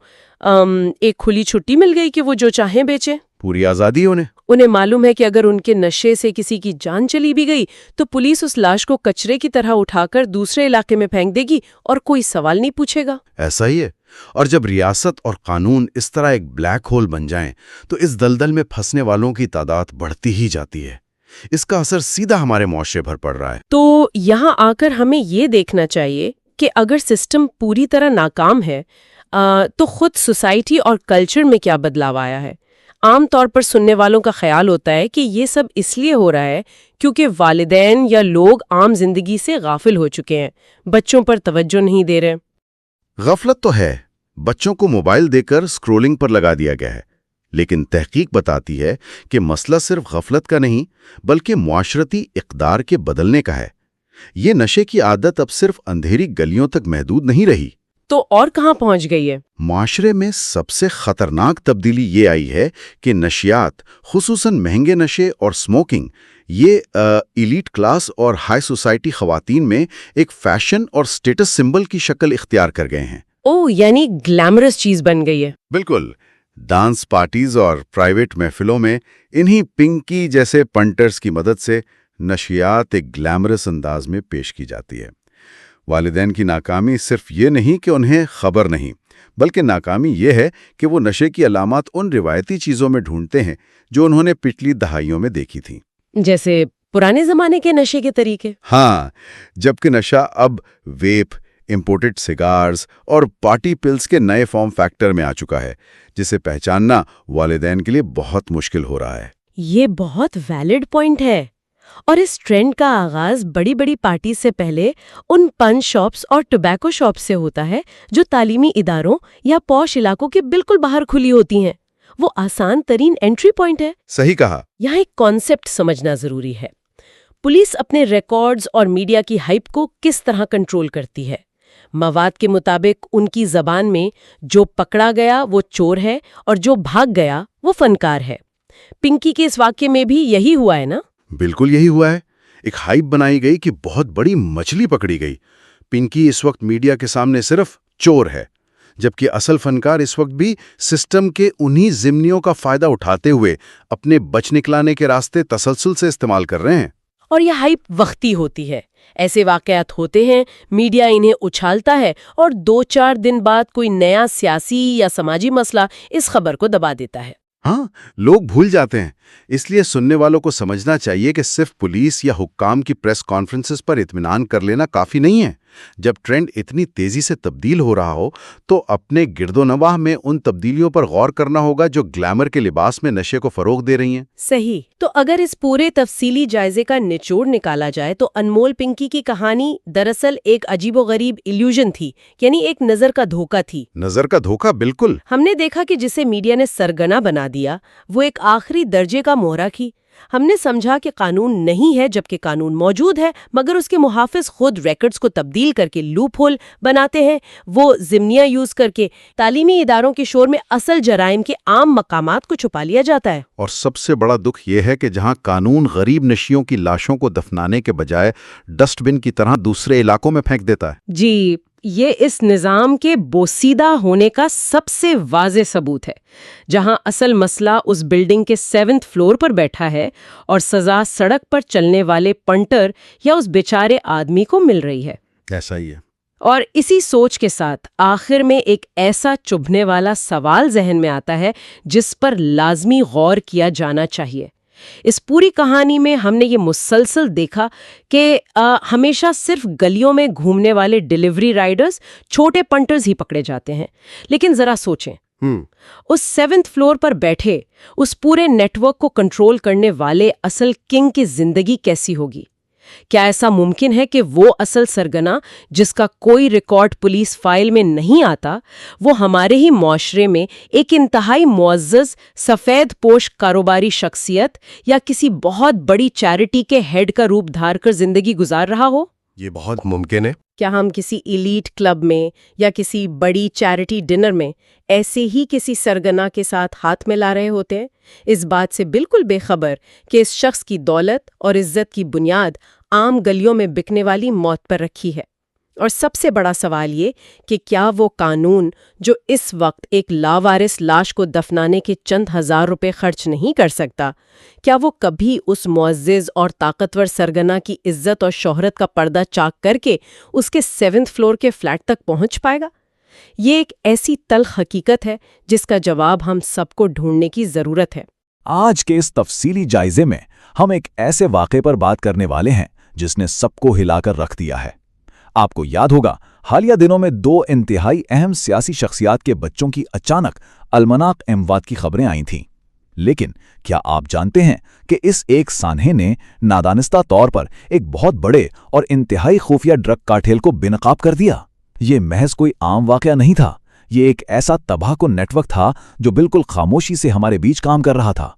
Speaker 5: ایک کھلی چھٹی مل گئی کہ وہ جو چاہیں بیچیں،
Speaker 4: پوری آزادی
Speaker 5: انہیں معلوم ہے کہ اگر ان کے نشے سے کسی کی جان چلی بھی گئی تو پولیس اس لاش کو کچرے کی طرح اٹھا کر دوسرے علاقے میں پھینک دے گی اور کوئی سوال نہیں پوچھے گا۔
Speaker 4: ایسا ہی ہے، اور جب ریاست اور قانون اس طرح ایک بلیک ہول بن جائیں تو اس دلدل میں پھنسنے والوں کی تعداد بڑھتی ہی جاتی ہے۔ اس کا اثر سیدھا ہمارے معاشرے پر پڑ رہا ہے۔
Speaker 5: تو یہاں آ کر ہمیں یہ دیکھنا چاہیے کہ اگر سسٹم پوری طرح ناکام ہے تو خود سوسائٹی اور کلچر میں کیا بدلاؤ آیا ہے۔ عام طور پر سننے والوں کا خیال ہوتا ہے کہ یہ سب اس لیے ہو رہا ہے کیونکہ والدین یا لوگ عام زندگی سے غافل ہو چکے ہیں، بچوں پر توجہ نہیں دے رہے۔
Speaker 4: غفلت تو ہے، بچوں کو موبائل دے کر اسکرولنگ پر لگا دیا گیا ہے، لیکن تحقیق بتاتی ہے کہ مسئلہ صرف غفلت کا نہیں بلکہ معاشرتی اقدار کے بدلنے کا ہے۔ یہ نشے کی عادت اب صرف اندھیری گلیوں تک محدود نہیں رہی،
Speaker 5: تو اور کہاں پہنچ گئی ہے؟
Speaker 4: معاشرے میں سب سے خطرناک تبدیلی یہ آئی ہے کہ نشیات، خصوصاً مہنگے نشے اور سموکنگ، یہ ایلیٹ کلاس اور ہائی سوسائٹی خواتین میں ایک فیشن اور سٹیٹس سمبل کی شکل اختیار کر گئے ہیں۔
Speaker 5: یعنی گلیمرس چیز بن گئی ہے۔
Speaker 4: بالکل، ڈانس پارٹیز اور پرائیویٹ محفلوں میں انہی پنکی جیسے پنٹرز کی مدد سے نشیات ایک گلیمرس انداز میں پیش کی جاتی ہے۔ والدین کی ناکامی صرف یہ نہیں کہ انہیں خبر نہیں، بلکہ ناکامی یہ ہے کہ وہ نشے کی علامات ان روایتی چیزوں میں ڈھونڈتے ہیں جو انہوں نے پچھلی دہائیوں میں دیکھی تھیں،
Speaker 5: جیسے پرانے زمانے کے نشے کے طریقے۔
Speaker 4: ہاں، جبکہ نشہ اب ویپ، امپورٹڈ سگارز اور پارٹی پلز کے نئے فارم فیکٹر میں آ چکا ہے، جسے پہچاننا والدین کے لیے بہت مشکل ہو رہا ہے۔
Speaker 5: یہ بہت ویلڈ پوائنٹ ہے، اور اس ٹرینڈ کا آغاز بڑی بڑی پارٹی سے پہلے ان پن شاپس اور ٹوبیکو شاپس سے ہوتا ہے جو تعلیمی اداروں یا پوش علاقوں کے بالکل باہر کھلی ہوتی ہیں۔ وہ آسان ترین انٹری پوائنٹ ہے۔
Speaker 4: صحیح کہا۔
Speaker 5: یہاں ایک کانسیپٹ سمجھنا ضروری ہے۔ پولیس اپنے ریکارڈز اور میڈیا کی ہائپ کو کس طرح کنٹرول کرتی ہے؟ مواد کے مطابق ان کی زبان میں جو پکڑا گیا وہ چور ہے اور جو بھاگ گیا وہ فنکار ہے۔ پنکی کے اس واقعے میں بھی یہی ہوا ہے نا؟
Speaker 4: بالکل یہی ہوا ہے۔ ایک ہائپ بنائی گئی کہ بہت بڑی مچھلی پکڑی گئی۔ پنکی اس وقت میڈیا کے سامنے صرف چور ہے، جبکہ اصل فنکار اس وقت بھی سسٹم کے انہی ضمنیوں کا فائدہ اٹھاتے ہوئے اپنے بچ نکلانے کے راستے تسلسل سے استعمال کر رہے ہیں۔
Speaker 5: اور یہ ہائپ وقتی ہوتی ہے۔ ایسے واقعات ہوتے ہیں، میڈیا انہیں اچھالتا ہے اور 2-4 دن بعد کوئی نیا سیاسی یا سماجی مسئلہ اس خبر کو دبا دیتا ہے۔
Speaker 4: ہاں، لوگ بھول جاتے ہیں۔ اس لیے سننے والوں کو سمجھنا چاہیے کہ صرف پولیس یا حکام کی پریس کانفرنسز پر اطمینان کر لینا کافی نہیں ہے۔ جب ٹرینڈ اتنی تیزی سے تبدیل ہو رہا ہو تو اپنے گرد و نواح میں ان تبدیلیوں پر غور کرنا ہوگا جو گلیمر کے لباس میں نشے کو فروغ دے رہی ہیں۔
Speaker 5: صحیح۔ تو اگر اس پورے تفصیلی جائزے کا نچوڑ نکالا جائے تو انمول پنکی کی کہانی دراصل ایک عجیب و غریب ایلیوژن تھی، یعنی ایک نظر کا دھوکہ تھی۔
Speaker 4: نظر کا دھوکہ، بالکل۔
Speaker 5: ہم نے دیکھا کہ جسے میڈیا نے سرگنا بنا دیا وہ ایک آخری درجے کا مہرہ کی۔ ہم نے سمجھا کہ قانون نہیں ہے جبکہ قانون موجود ہے، مگر اس کے محافظ خود ریکارڈز کو تبدیل کر کے لوپ ہول بناتے ہیں۔ وہ ضمنیاں یوز کر کے تعلیمی اداروں کے شور میں اصل جرائم کے عام مقامات کو چھپا لیا جاتا ہے۔
Speaker 4: اور سب سے بڑا دکھ یہ ہے کہ جہاں قانون غریب نشیوں کی لاشوں کو دفنانے کے بجائے ڈسٹ بن کی طرح دوسرے علاقوں میں پھینک دیتا ہے۔
Speaker 5: جی، یہ اس نظام کے بوسیدہ ہونے کا سب سے واضح ثبوت ہے۔ جہاں اصل مسئلہ اس بلڈنگ کے 7th فلور پر بیٹھا ہے اور سزا سڑک پر چلنے والے پنٹر یا اس بیچارے آدمی کو مل رہی ہے۔
Speaker 4: ایسا ہی ہے۔
Speaker 5: اور اسی سوچ کے ساتھ آخر میں ایک ایسا چبھنے والا سوال ذہن میں آتا ہے جس پر لازمی غور کیا جانا چاہیے۔ اس پوری کہانی میں ہم نے یہ مسلسل دیکھا کہ ہمیشہ صرف گلیوں میں گھومنے والے ڈیلیوری رائڈرز، چھوٹے پنٹرز ہی پکڑے جاتے ہیں، لیکن ذرا سوچیں، اس 7th فلور پر بیٹھے اس پورے نیٹ ورک کو کنٹرول کرنے والے اصل کنگ کی زندگی کیسی ہوگی؟ کیا ایسا ممکن ہے کہ وہ اصل سرگنا جس کا کوئی ریکارڈ پولیس فائل میں نہیں آتا، وہ ہمارے ہی معاشرے میں ایک انتہائی معزز سفید پوش کاروباری شخصیت یا کسی بہت بڑی چیریٹی کے ہیڈ کا روپ دھار کر زندگی گزار رہا ہو؟
Speaker 8: یہ بہت ممکن ہے۔
Speaker 5: کیا ہم کسی ایلیٹ کلب میں یا کسی بڑی چیریٹی ڈنر میں ایسے ہی کسی سرگنا کے ساتھ ہاتھ ملا رہے ہوتے ہیں، اس بات سے بالکل بے خبر کہ اس شخص کی دولت اور عزت کی بنیاد عام گلیوں میں بکنے والی موت پر رکھی ہے؟ اور سب سے بڑا سوال یہ کہ کیا وہ قانون جو اس وقت ایک لاوارث لاش کو دفنانے کے چند ہزار روپے خرچ نہیں کر سکتا، کیا وہ کبھی اس معزز اور طاقتور سرگنا کی عزت اور شہرت کا پردہ چاک کر کے اس کے 7th فلور کے فلیٹ تک پہنچ پائے گا؟ یہ ایک ایسی تلخ حقیقت ہے جس کا جواب ہم سب کو ڈھونڈنے کی ضرورت ہے۔
Speaker 6: آج کے اس تفصیلی جائزے میں ہم ایک ایسے واقعے پر بات کرنے والے ہیں جس نے سب کو ہلا کر رکھ دیا ہے۔ آپ کو یاد ہوگا حالیہ دنوں میں 2 انتہائی اہم سیاسی شخصیات کے بچوں کی اچانک المناک اموات کی خبریں آئی تھیں، لیکن کیا آپ جانتے ہیں کہ اس ایک سانحے نے نادانستہ طور پر ایک بہت بڑے اور انتہائی خفیہ ڈرگ کارٹیل کو بے نقاب کر دیا؟ یہ محض کوئی عام واقعہ نہیں تھا، یہ ایک ایسا تباہ کن نیٹ ورک تھا جو بالکل خاموشی سے ہمارے بیچ کام کر رہا تھا۔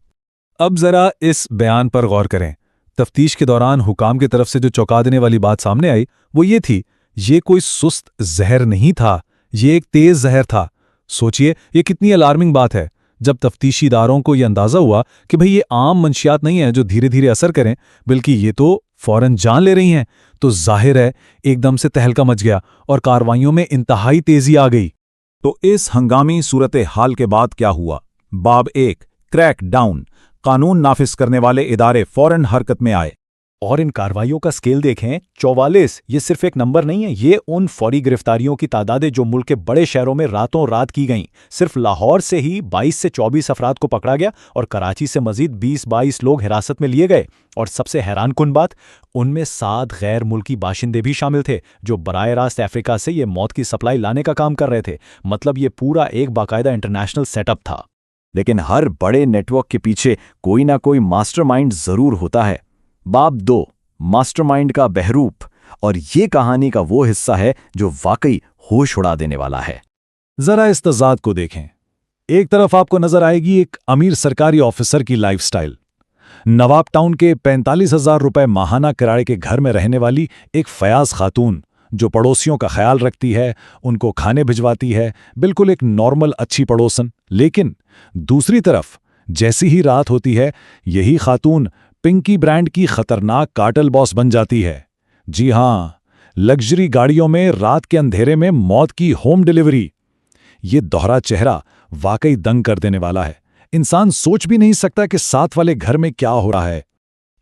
Speaker 9: اب ذرا اس بیان پر غور کریں۔ تفتیش کے دوران حکام کی طرف سے جو چونکا دینے والی بات سامنے آئی وہ یہ تھی، یہ کوئی سست زہر نہیں تھا، یہ ایک تیز زہر تھا۔ سوچئے یہ کتنی الارمنگ بات ہے۔ جب تفتیشی اداروں کو یہ اندازہ ہوا کہ بھئی یہ عام منشیات نہیں ہیں جو دھیرے دھیرے اثر کریں، بلکہ یہ تو فوراً جان لے رہی ہیں، تو ظاہر ہے ایک دم سے تہلکہ مچ گیا اور کارروائیوں میں انتہائی تیزی آ گئی۔
Speaker 6: تو اس ہنگامی صورتحال کے بعد کیا ہوا؟ باب 1 کریک ڈاؤن، قانون نافذ کرنے والے ادارے فوراً حرکت میں آئے۔
Speaker 9: اور ان کارروائیوں کا سکیل دیکھیں، 44 یہ صرف ایک نمبر نہیں ہے، یہ ان فوری گرفتاریوں کی تعداد ہے جو ملک کے بڑے شہروں میں راتوں رات کی گئیں۔ صرف لاہور سے ہی 22 سے 24 افراد کو پکڑا گیا اور کراچی سے مزید 20-22 لوگ حراست میں لیے گئے۔ اور سب سے حیران کن بات، ان میں 7 غیر ملکی باشندے بھی شامل تھے جو براہ راست افریقہ سے یہ موت کی سپلائی لانے کا کام کر رہے تھے۔ مطلب یہ پورا ایک باقاعدہ انٹرنیشنل سیٹ اپ تھا۔
Speaker 6: لیکن ہر بڑے نیٹ ورک کے پیچھے کوئی نہ کوئی ماسٹر مائنڈ ضرور ہوتا ہے۔ باب 2 ماسٹر مائنڈ کا بہروپ، اور یہ کہانی کا وہ حصہ ہے جو واقعی ہوش اڑا دینے والا ہے۔
Speaker 9: ذرا اس تضاد کو دیکھیں۔ ایک طرف آپ کو نظر آئے گی ایک امیر سرکاری آفیسر کی لائف سٹائل، نواب ٹاؤن کے 45,000 روپے ماہانہ کرائے کے گھر میں رہنے والی ایک فیاض خاتون جو پڑوسیوں کا خیال رکھتی ہے، ان کو کھانے بھجواتی ہے، بالکل ایک نارمل اچھی پڑوسن۔ لیکن دوسری طرف جیسی ہی رات ہوتی ہے، یہی خاتون پنکی برانڈ کی خطرناک کارٹل باس بن جاتی ہے۔ جی ہاں، لگژری گاڑیوں میں رات کے اندھیرے میں موت کی ہوم ڈیلیوری۔ یہ دوہرا چہرہ واقعی دنگ کر دینے والا ہے۔ انسان سوچ بھی نہیں سکتا کہ ساتھ والے گھر میں کیا ہو رہا ہے۔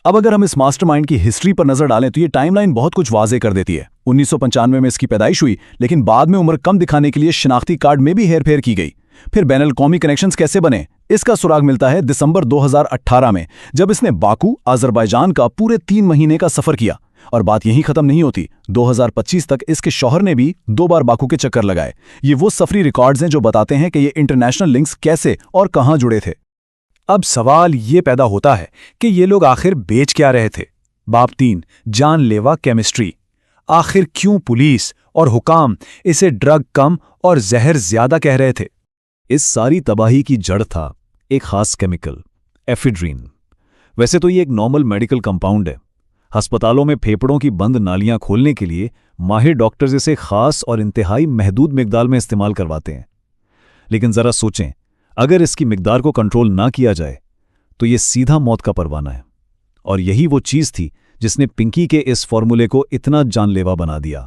Speaker 6: اب اگر ہم اس ماسٹر مائنڈ کی ہسٹری پر نظر ڈالیں تو یہ ٹائم لائن بہت کچھ واضح کر دیتی ہے۔ 1995 میں اس کی پیدائش ہوئی، لیکن بعد میں عمر کم دکھانے کے لیے شناختی کارڈ میں بھی ہیر پھیر کی گئی۔ پھر بین الاقوامی کنیکشنز کیسے بنے؟ اس کا سراغ ملتا ہے دسمبر 2018 میں، جب اس نے باکو، آذربائیجان کا پورے 3 مہینے کا سفر کیا۔ اور بات یہیں ختم نہیں ہوتی، 2025 تک اس کے شوہر نے بھی 2 بار باکو کے چکر لگائے۔ یہ وہ سفری ریکارڈز ہیں جو بتاتے ہیں کہ یہ انٹرنیشنل لنکس کیسے اور کہاں جڑے تھے۔
Speaker 9: اب سوال یہ پیدا ہوتا ہے کہ یہ لوگ آخر بیچ کیا رہے تھے؟ باب 3 جان لیوا کیمسٹری۔ آخر کیوں پولیس اور حکام اسے ڈرگ کم اور زہر زیادہ کہہ رہے تھے؟
Speaker 6: اس ساری تباہی کی جڑ تھا ایک خاص کیمیکل، ایفیڈرین۔ ویسے تو یہ ایک نارمل میڈیکل کمپاؤنڈ ہے۔ ہسپتالوں میں پھیپھڑوں کی بند نالیاں کھولنے کے لیے ماہر ڈاکٹرز اسے خاص اور انتہائی محدود مقدار میں استعمال کرواتے ہیں۔ لیکن ذرا سوچیں، اگر اس کی مقدار کو کنٹرول نہ کیا جائے تو یہ سیدھا موت کا پروانہ ہے۔ اور یہی وہ چیز تھی جس نے پنکی کے اس فارمولے کو اتنا جان لیوا بنا دیا۔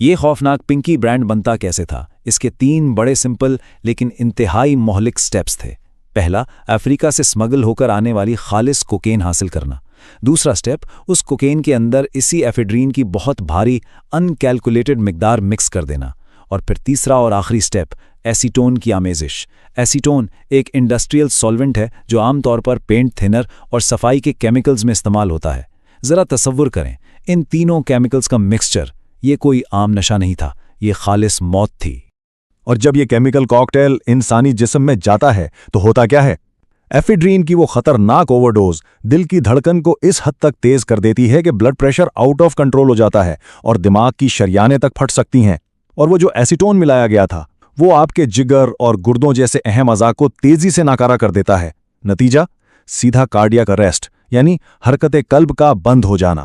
Speaker 6: یہ خوفناک پنکی برانڈ بنتا کیسے تھا؟ اس کے 3 بڑے سمپل لیکن انتہائی مہلک سٹیپس تھے۔ پہلا، افریقہ سے سمگل ہو کر آنے والی خالص کوکین حاصل کرنا۔ دوسرا سٹیپ، اس کوکین کے اندر اسی ایفیڈرین کی بہت بھاری ان کیلکولیٹڈ مقدار مکس کر دینا۔ اور پھر تیسرا اور آخری سٹیپ، ایسیٹون کی آمیزش۔ ایسیٹون ایک انڈسٹریل سولونٹ ہے جو عام طور پر پینٹ تھنر اور صفائی کے کیمیکلز میں استعمال ہوتا ہے۔ ذرا تصور کریں، ان تینوں کیمیکلز کا مکسچر، یہ کوئی عام نشہ نہیں تھا، یہ خالص موت تھی۔
Speaker 9: اور جب یہ کیمیکل کاکٹیل انسانی جسم میں جاتا ہے تو ہوتا کیا ہے؟ ایفیڈرین کی وہ خطرناک اوور ڈوز دل کی دھڑکن کو اس حد تک تیز کر دیتی ہے کہ blood pressure out of control ہو جاتا ہے اور دماغ کی شریانیں تک پھٹ سکتی ہیں۔ اور وہ جو ایسیٹون ملایا گیا تھا وہ آپ کے جگر اور گردوں جیسے اہم اعضاء کو تیزی سے ناکارہ کر دیتا ہے۔ نتیجہ، سیدھا کارڈیاک اریسٹ، یعنی حرکت قلب کا بند ہو جانا۔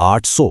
Speaker 6: 800।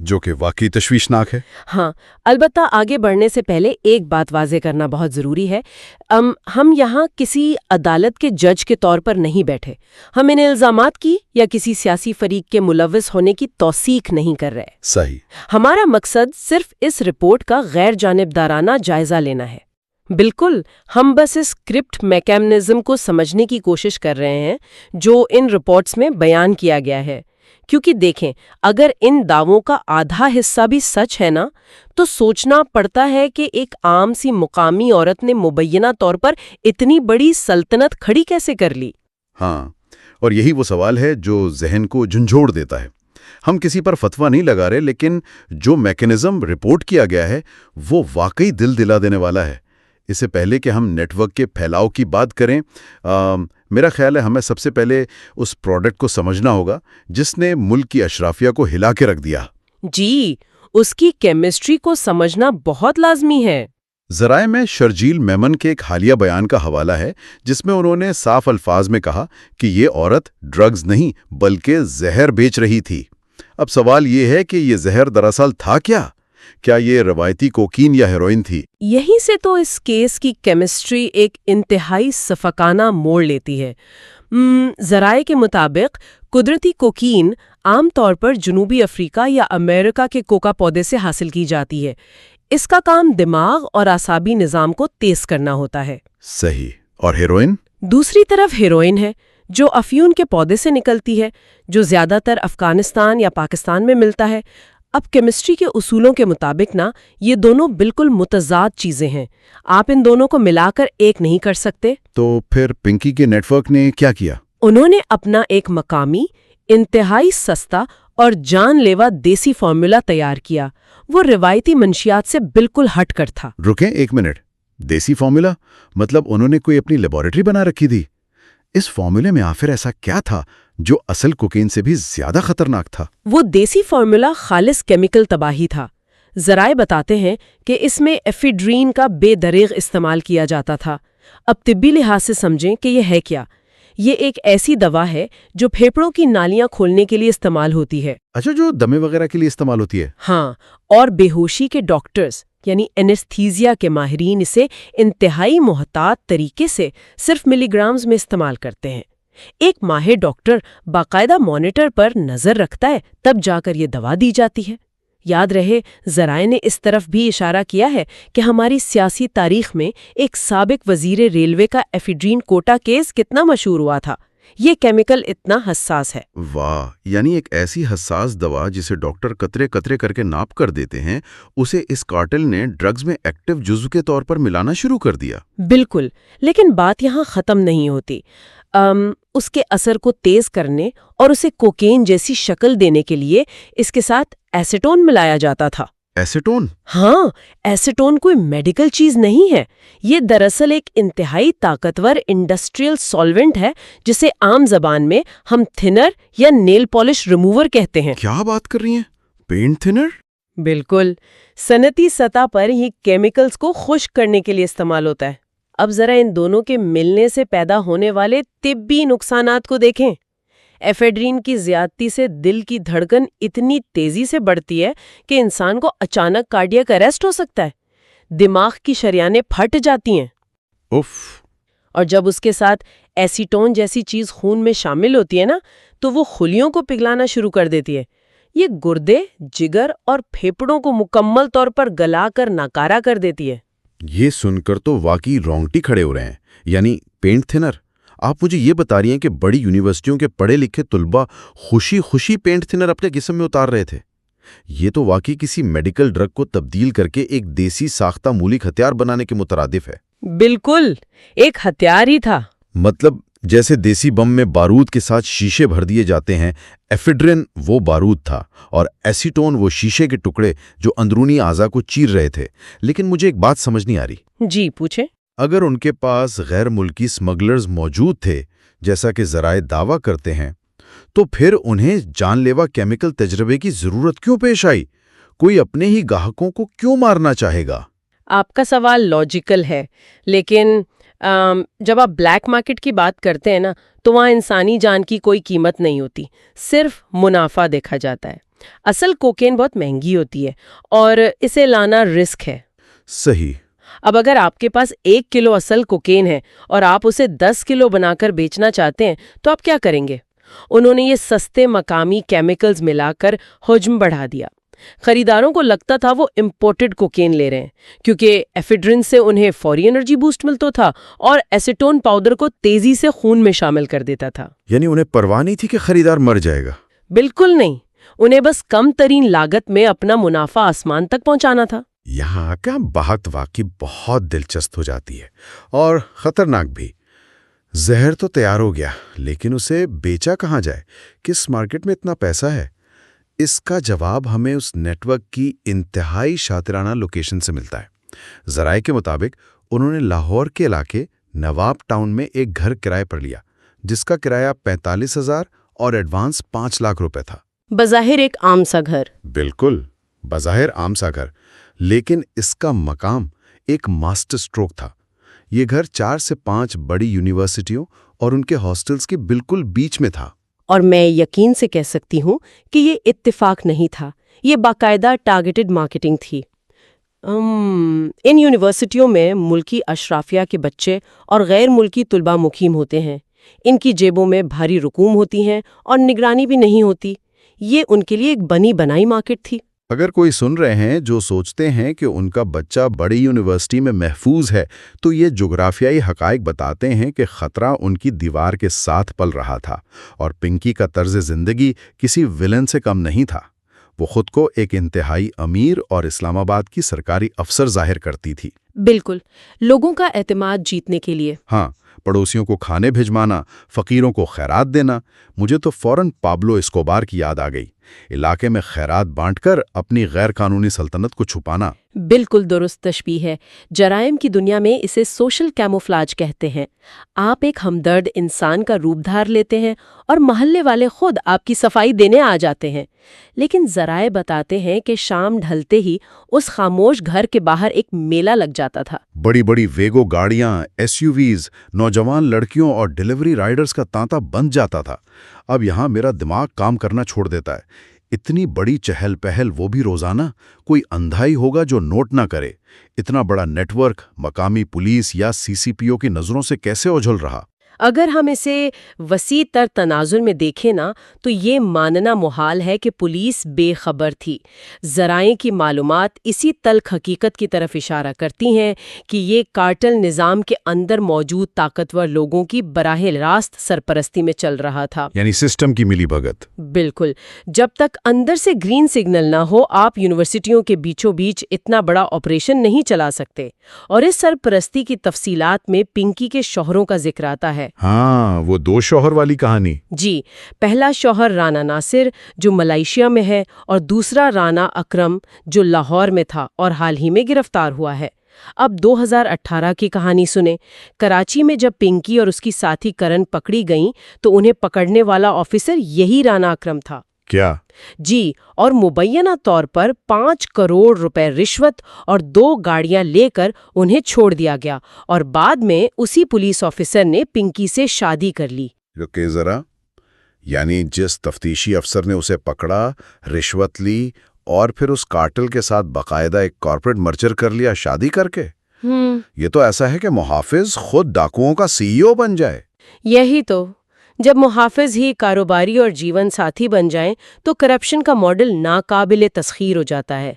Speaker 7: جو کہ واقعی تشویشناک ہے۔
Speaker 5: ہاں، البتہ آگے بڑھنے سے پہلے ایک بات واضح کرنا بہت ضروری ہے۔ ہم یہاں کسی عدالت کے جج کے طور پر نہیں بیٹھے، ہم ان الزامات کی یا کسی سیاسی فریق کے ملوث ہونے کی توثیق نہیں کر رہے۔
Speaker 7: صحیح۔
Speaker 5: ہمارا مقصد صرف اس رپورٹ کا غیر جانبدارانہ جائزہ لینا ہے۔ بالکل، ہم بس اس اسکرپٹ میکینزم کو سمجھنے کی کوشش کر رہے ہیں جو ان رپورٹس میں بیان کیا گیا ہے، کیونکہ دیکھیں، اگر ان دعووں کا آدھا حصہ بھی سچ ہے نا، تو سوچنا پڑتا ہے کہ ایک عام سی مقامی عورت نے مبینہ طور پر اتنی بڑی سلطنت کھڑی کیسے کر لی؟
Speaker 4: ہاں، اور یہی وہ سوال ہے جو ذہن کو جھنجھوڑ دیتا ہے۔ ہم کسی پر فتویٰ نہیں لگا رہے، لیکن جو میکینزم رپورٹ کیا گیا ہے وہ واقعی دل دلا دینے والا ہے۔ اس سے پہلے کہ ہم نیٹ ورک کے پھیلاؤ کی بات کریں، میرا خیال ہے ہمیں سب سے پہلے اس پروڈکٹ کو سمجھنا ہوگا جس نے ملک کی اشرافیہ کو ہلا کے رکھ دیا۔
Speaker 5: جی، اس کی کیمسٹری کو سمجھنا بہت لازمی ہے۔
Speaker 4: ذرائع میں شرجیل میمن کے ایک حالیہ بیان کا حوالہ ہے جس میں انہوں نے صاف الفاظ میں کہا کہ یہ عورت ڈرگز نہیں بلکہ زہر بیچ رہی تھی۔ اب سوال یہ ہے کہ یہ زہر دراصل تھا کیا؟ کیا یہ روایتی کوکین یا ہیروئن تھی؟
Speaker 5: یہیں سے تو اس کیس کی کیمسٹری ایک انتہائی سفکانہ موڑ لیتی ہے۔ ذرائع کے مطابق قدرتی کوکین عام طور پر جنوبی افریقہ یا امریکہ کے کوکا پودے سے حاصل کی جاتی ہے۔ اس کا کام دماغ اور اعصابی نظام کو تیز کرنا ہوتا ہے۔
Speaker 4: صحیح۔ اور ہیروئن؟
Speaker 5: دوسری طرف ہیروئن ہے جو افیون کے پودے سے نکلتی ہے، جو زیادہ تر افغانستان یا پاکستان میں ملتا ہے۔ اب کیمسٹری کے اصولوں کے مطابق نا، یہ دونوں بالکل متضاد چیزیں ہیں، آپ ان دونوں کو ملا کر ایک نہیں کر سکتے۔
Speaker 4: تو پھر پنکی کے نیٹ ورک نے کیا کیا؟
Speaker 5: انہوں نے اپنا ایک مقامی، انتہائی سستا اور جان لیوا دیسی فارمولا تیار کیا۔ وہ روایتی منشیات سے بالکل ہٹ کر تھا۔
Speaker 4: رکیں ایک منٹ، دیسی فارمولا؟ مطلب انہوں نے کوئی اپنی لیبارٹری بنا رکھی تھی؟ اس فارمولے میں آخر ایسا کیا تھا جو اصل کوکین سے بھی زیادہ خطرناک تھا؟
Speaker 5: وہ دیسی فارمولا خالص کیمیکل تباہی تھا۔ ذرائع بتاتے ہیں کہ اس میں ایفیڈرین کا بے دریغ استعمال کیا جاتا تھا۔ اب طبی لحاظ سے سمجھیں کہ یہ ہے کیا۔ یہ ایک ایسی دوا ہے جو پھیپھڑوں کی نالیاں کھولنے کے لیے استعمال ہوتی ہے۔
Speaker 4: اچھا، جو دمے وغیرہ کے لیے استعمال ہوتی ہے؟
Speaker 5: ہاں، اور بے ہوشی کے ڈاکٹرز یعنی اینستھیزیا کے ماہرین اسے انتہائی محتاط طریقے سے صرف ملی گرامز میں استعمال کرتے ہیں۔ ایک ماہر ڈاکٹر باقاعدہ مانیٹر پر نظر رکھتا ہے، تب جا کر یہ دوا دی جاتی ہے۔ یاد رہے، ذرائع نے اس طرف بھی اشارہ کیا ہے کہ ہماری سیاسی تاریخ میں ایک سابق وزیر ریلوے کا ایفیڈرین کوٹا کیس کتنا مشہور ہوا تھا۔ یہ کیمیکل اتنا حساس ہے۔
Speaker 4: واہ، یعنی ایک ایسی حساس دوا جسے ڈاکٹر قطرے قطرے کر کے ناپ کر دیتے ہیں، اسے اس کارٹل نے ڈرگز میں ایکٹیو جزو کے طور پر ملانا شروع کر دیا۔
Speaker 5: بالکل، لیکن بات یہاں ختم نہیں ہوتی۔ اس کے اثر کو تیز کرنے اور اسے کوکین جیسی شکل دینے کے لیے اس کے ساتھ ایسیٹون ملایا جاتا تھا۔
Speaker 4: ایسیٹون؟
Speaker 5: ہاں، ایسیٹون کوئی میڈیکل چیز نہیں ہے۔ یہ دراصل ایک انتہائی طاقتور انڈسٹریل سولونٹ ہے جسے عام زبان میں ہم تھنر یا نیل پالش ریموور کہتے ہیں۔
Speaker 4: کیا بات کر رہی ہیں؟ Paint thinner?
Speaker 5: بالکل، صنعتی سطح پر یہ کیمیکلز کو خشک کرنے کے لیے استعمال ہوتا ہے۔ اب ذرا ان دونوں کے ملنے سے پیدا ہونے والے طبی نقصانات کو دیکھیں۔ ایفیڈرین کی زیادتی سے دل کی دھڑکن اتنی تیزی سے بڑھتی ہے کہ انسان کو اچانک کارڈیاک اریسٹ ہو سکتا ہے، دماغ کی شریانیں پھٹ جاتی ہیں۔
Speaker 4: اف۔
Speaker 5: اور جب اس کے ساتھ ایسیٹون جیسی چیز خون میں شامل ہوتی ہے نا، تو وہ خلیوں کو پگھلانا شروع کر دیتی ہے۔ یہ گردے، جگر اور پھیپھڑوں کو مکمل طور پر گلا کر ناکارہ کر دیتی ہے۔
Speaker 4: یہ سن کر تو واقعی رونگٹی کھڑے ہو رہے ہیں۔ یعنی پینٹ تھنر؟ آپ مجھے یہ بتا رہی ہیں کہ بڑی یونیورسٹیوں کے پڑھے لکھے طلباء خوشی خوشی پینٹ تھنر اپنے جسم میں اتار رہے تھے؟ یہ تو واقعی کسی میڈیکل ڈرگ کو تبدیل کر کے ایک دیسی ساختہ مولک ہتھیار بنانے کے مترادف ہے۔
Speaker 5: بالکل، ایک ہتھیار ہی تھا۔
Speaker 4: مطلب جیسے دیسی بم میں بارود کے ساتھ شیشے بھر دیے جاتے ہیں، ایفیڈرین وہ بارود تھا اور ایسیٹون وہ شیشے کے ٹکڑے جو اندرونی اعضاء کو چیر رہے تھے۔ لیکن مجھے ایک بات سمجھ نہیں آ رہی۔
Speaker 5: جی پوچھیں۔
Speaker 4: اگر ان کے پاس غیر ملکی سمگلرز موجود تھے، جیسا کہ ذرائع دعویٰ کرتے ہیں، تو پھر انہیں جان لیوا کیمیکل تجربے کی ضرورت کیوں پیش آئی؟ کوئی اپنے ہی گاہکوں کو کیوں مارنا چاہے گا؟
Speaker 5: آپ کا سوال لاجیکل ہے، لیکن جب آپ بلیک مارکیٹ کی بات کرتے ہیں نا، تو وہاں انسانی جان کی کوئی قیمت نہیں ہوتی، صرف منافع دیکھا جاتا ہے۔ اصل کوکین بہت مہنگی ہوتی ہے اور اسے لانا رسک ہے.
Speaker 4: صحیح.
Speaker 5: اب اگر آپ کے پاس 1 کلو اصل کوکین ہے اور آپ اسے 10 کلو بنا کر بیچنا چاہتے ہیں تو آپ کیا کریں گے؟ انہوں نے یہ سستے مقامی کیمیکلز ملا کر حجم بڑھا دیا. خریداروں کو لگتا تھا وہ امپورٹڈ کوکین لے رہے ہیں کیونکہ ایفیڈرن سے انہیں فوری انرجی بوسٹ ملتا تھا اور ایسیٹون پاؤڈر کو تیزی سے خون میں شامل کر دیتا تھا.
Speaker 4: یعنی انہیں پرواہ نہیں تھی کہ خریدار مر جائے گا؟
Speaker 5: بالکل نہیں. انہیں بس کم ترین لاگت میں اپنا منافع آسمان تک پہنچانا تھا.
Speaker 4: یہاں کا بات واقعی بہت دلچسپ ہو جاتی ہے اور خطرناک بھی. زہر تو تیار ہو گیا لیکن اسے بیچا کہاں جائے؟ کس مارکیٹ میں اتنا پیسہ ہے؟ اس کا جواب ہمیں اس نیٹ ورک کی انتہائی شاطرانہ لوکیشن سے ملتا ہے. ذرائع کے مطابق انہوں نے لاہور کے علاقے نواب ٹاؤن میں ایک گھر کرائے پر لیا جس کا کرایہ 45,000 اور ایڈوانس 5 لاکھ روپے تھا.
Speaker 5: بظاہر ایک عام سا گھر.
Speaker 4: بالکل بظاہر عام سا گھر، لیکن اس کا مقام ایک ماسٹر سٹروک تھا. یہ گھر 4 سے 5 بڑی یونیورسٹیوں اور ان کے ہاسٹلز کے بالکل بیچ میں تھا.
Speaker 5: اور میں یقین سے کہہ سکتی ہوں کہ یہ اتفاق نہیں تھا، یہ باقاعدہ ٹارگیٹڈ مارکیٹنگ تھی. ان یونیورسٹیوں میں ملکی اشرافیہ کے بچے اور غیر ملکی طلباء مقیم ہوتے ہیں. ان کی جیبوں میں بھاری رقوم ہوتی ہیں اور نگرانی بھی نہیں ہوتی. یہ ان کے لیے ایک بنی بنائی مارکیٹ تھی.
Speaker 4: اگر کوئی سن رہے ہیں جو سوچتے ہیں کہ ان کا بچہ بڑی یونیورسٹی میں محفوظ ہے تو یہ جغرافیائی حقائق بتاتے ہیں کہ خطرہ ان کی دیوار کے ساتھ پل رہا تھا اور پنکی کا طرز زندگی کسی ویلن سے کم نہیں تھا. وہ خود کو ایک انتہائی امیر اور اسلام آباد کی سرکاری افسر ظاہر کرتی تھی.
Speaker 5: بالکل، لوگوں کا اعتماد جیتنے کے لیے.
Speaker 4: ہاں، پڑوسیوں کو کھانے بھجوانا، فقیروں کو خیرات دینا. مجھے تو فوراً پابلو اسکوبار کی یاد آ گئی. علاقے میں خیرات بانٹ کر اپنی غیر قانونی سلطنت کو چھپانا.
Speaker 5: بالکل درست تشبیہ ہے. جرائم کی دنیا میں اسے سوشل کیموفلاج کہتے ہیں. آپ ایک ہمدرد انسان کا روپ دھار لیتے ہیں اور محلے والے خود آپ کی صفائی دینے آ جاتے ہیں. لیکن ذرائع بتاتے ہیں کہ شام ڈھلتے ہی اس خاموش گھر کے باہر ایک میلہ لگ جاتا تھا.
Speaker 4: بڑی بڑی ویگو گاڑیاں، SUVs، نوجوان لڑکیوں اور ڈیلیوری رائڈرز کا تانتا بن جاتا تھا. اب یہاں میرا دماغ کام کرنا چھوڑ دیتا ہے. اتنی بڑی چہل پہل، وہ بھی روزانہ. کوئی اندھا ہی ہوگا جو نوٹ نہ کرے. اتنا بڑا نیٹ ورک مقامی پولیس یا CCPO کی نظروں سے کیسے اوجھل رہا؟
Speaker 5: اگر ہم اسے وسیع تر تناظر میں دیکھیں نا تو یہ ماننا محال ہے کہ پولیس بے خبر تھی. ذرائع کی معلومات اسی تلخ حقیقت کی طرف اشارہ کرتی ہیں کہ یہ کارٹل نظام کے اندر موجود طاقتور لوگوں کی براہ راست سرپرستی میں چل رہا تھا.
Speaker 4: یعنی سسٹم کی ملی بھگت.
Speaker 5: بالکل. جب تک اندر سے گرین سگنل نہ ہو آپ یونیورسٹیوں کے بیچوں بیچ اتنا بڑا آپریشن نہیں چلا سکتے. اور اس سرپرستی کی تفصیلات میں پنکی کے شوہروں کا ذکر آتا ہے.
Speaker 4: ہاں، وہ 2 شوہر والی کہانی.
Speaker 5: جی، پہلا شوہر رانا ناصر جو ملائیشیا میں ہے اور دوسرا رانا اکرم جو لاہور میں تھا اور حال ہی میں گرفتار ہوا ہے. اب 2018 کی کہانی سنیں. کراچی میں جب پنکی اور اس کی ساتھی کرن پکڑی گئیں تو انہیں پکڑنے والا آفیسر یہی رانا اکرم تھا.
Speaker 4: کیا؟
Speaker 5: جی، اور مبینہ طور پر 5 کروڑ روپے رشوت اور 2 گاڑیاں لے کر انہیں چھوڑ دیا گیا اور بعد میں اسی پولیس آفیسر نے پنکی سے شادی کر لی.
Speaker 4: رکے ذرا، یعنی جس تفتیشی افسر نے اسے پکڑا، رشوت لی اور پھر اس کارٹل کے ساتھ باقاعدہ ایک کارپوریٹ مرجر کر لیا شادی کر کے. یہ تو ایسا ہے کہ محافظ خود ڈاکوؤں کا CEO بن جائے.
Speaker 5: یہی تو. جب محافظ ہی کاروباری اور جیون ساتھی بن جائیں تو کرپشن کا ماڈل ناقابل تسخیر ہو جاتا ہے.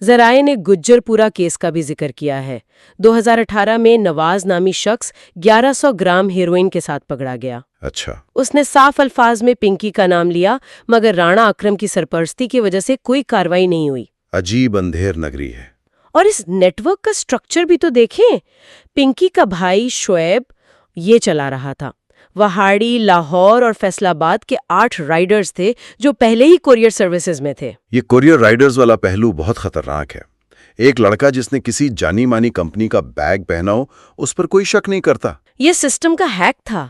Speaker 5: ذرائع نے گجر پورا کیس کا بھی ذکر کیا ہے. 2018 میں نواز نامی شخص 1100 گرام ہیروئن کے ساتھ پکڑا گیا.
Speaker 4: اچھا.
Speaker 5: اس نے صاف الفاظ میں پنکی کا نام لیا مگر رانا اکرم کی سرپرستی کی وجہ سے کوئی کارروائی نہیں ہوئی.
Speaker 4: عجیب اندھیر نگری ہے.
Speaker 5: اور اس نیٹ ورک کا سٹرکچر بھی تو دیکھیں. پنکی کا بھائی شعیب یہ چلا رہا تھا. وہاڑی، لاہور اور فیصل آباد کے 8 رائڈرز تھے جو پہلے ہی کوریئر سروسز میں تھے.
Speaker 4: یہ کوریئر رائڈرز والا پہلو بہت خطرناک ہے. ایک لڑکا جس نے کسی جانی مانی کمپنی کا بیگ پہنا ہو اس پر کوئی شک نہیں کرتا.
Speaker 5: یہ سسٹم کا ہیک تھا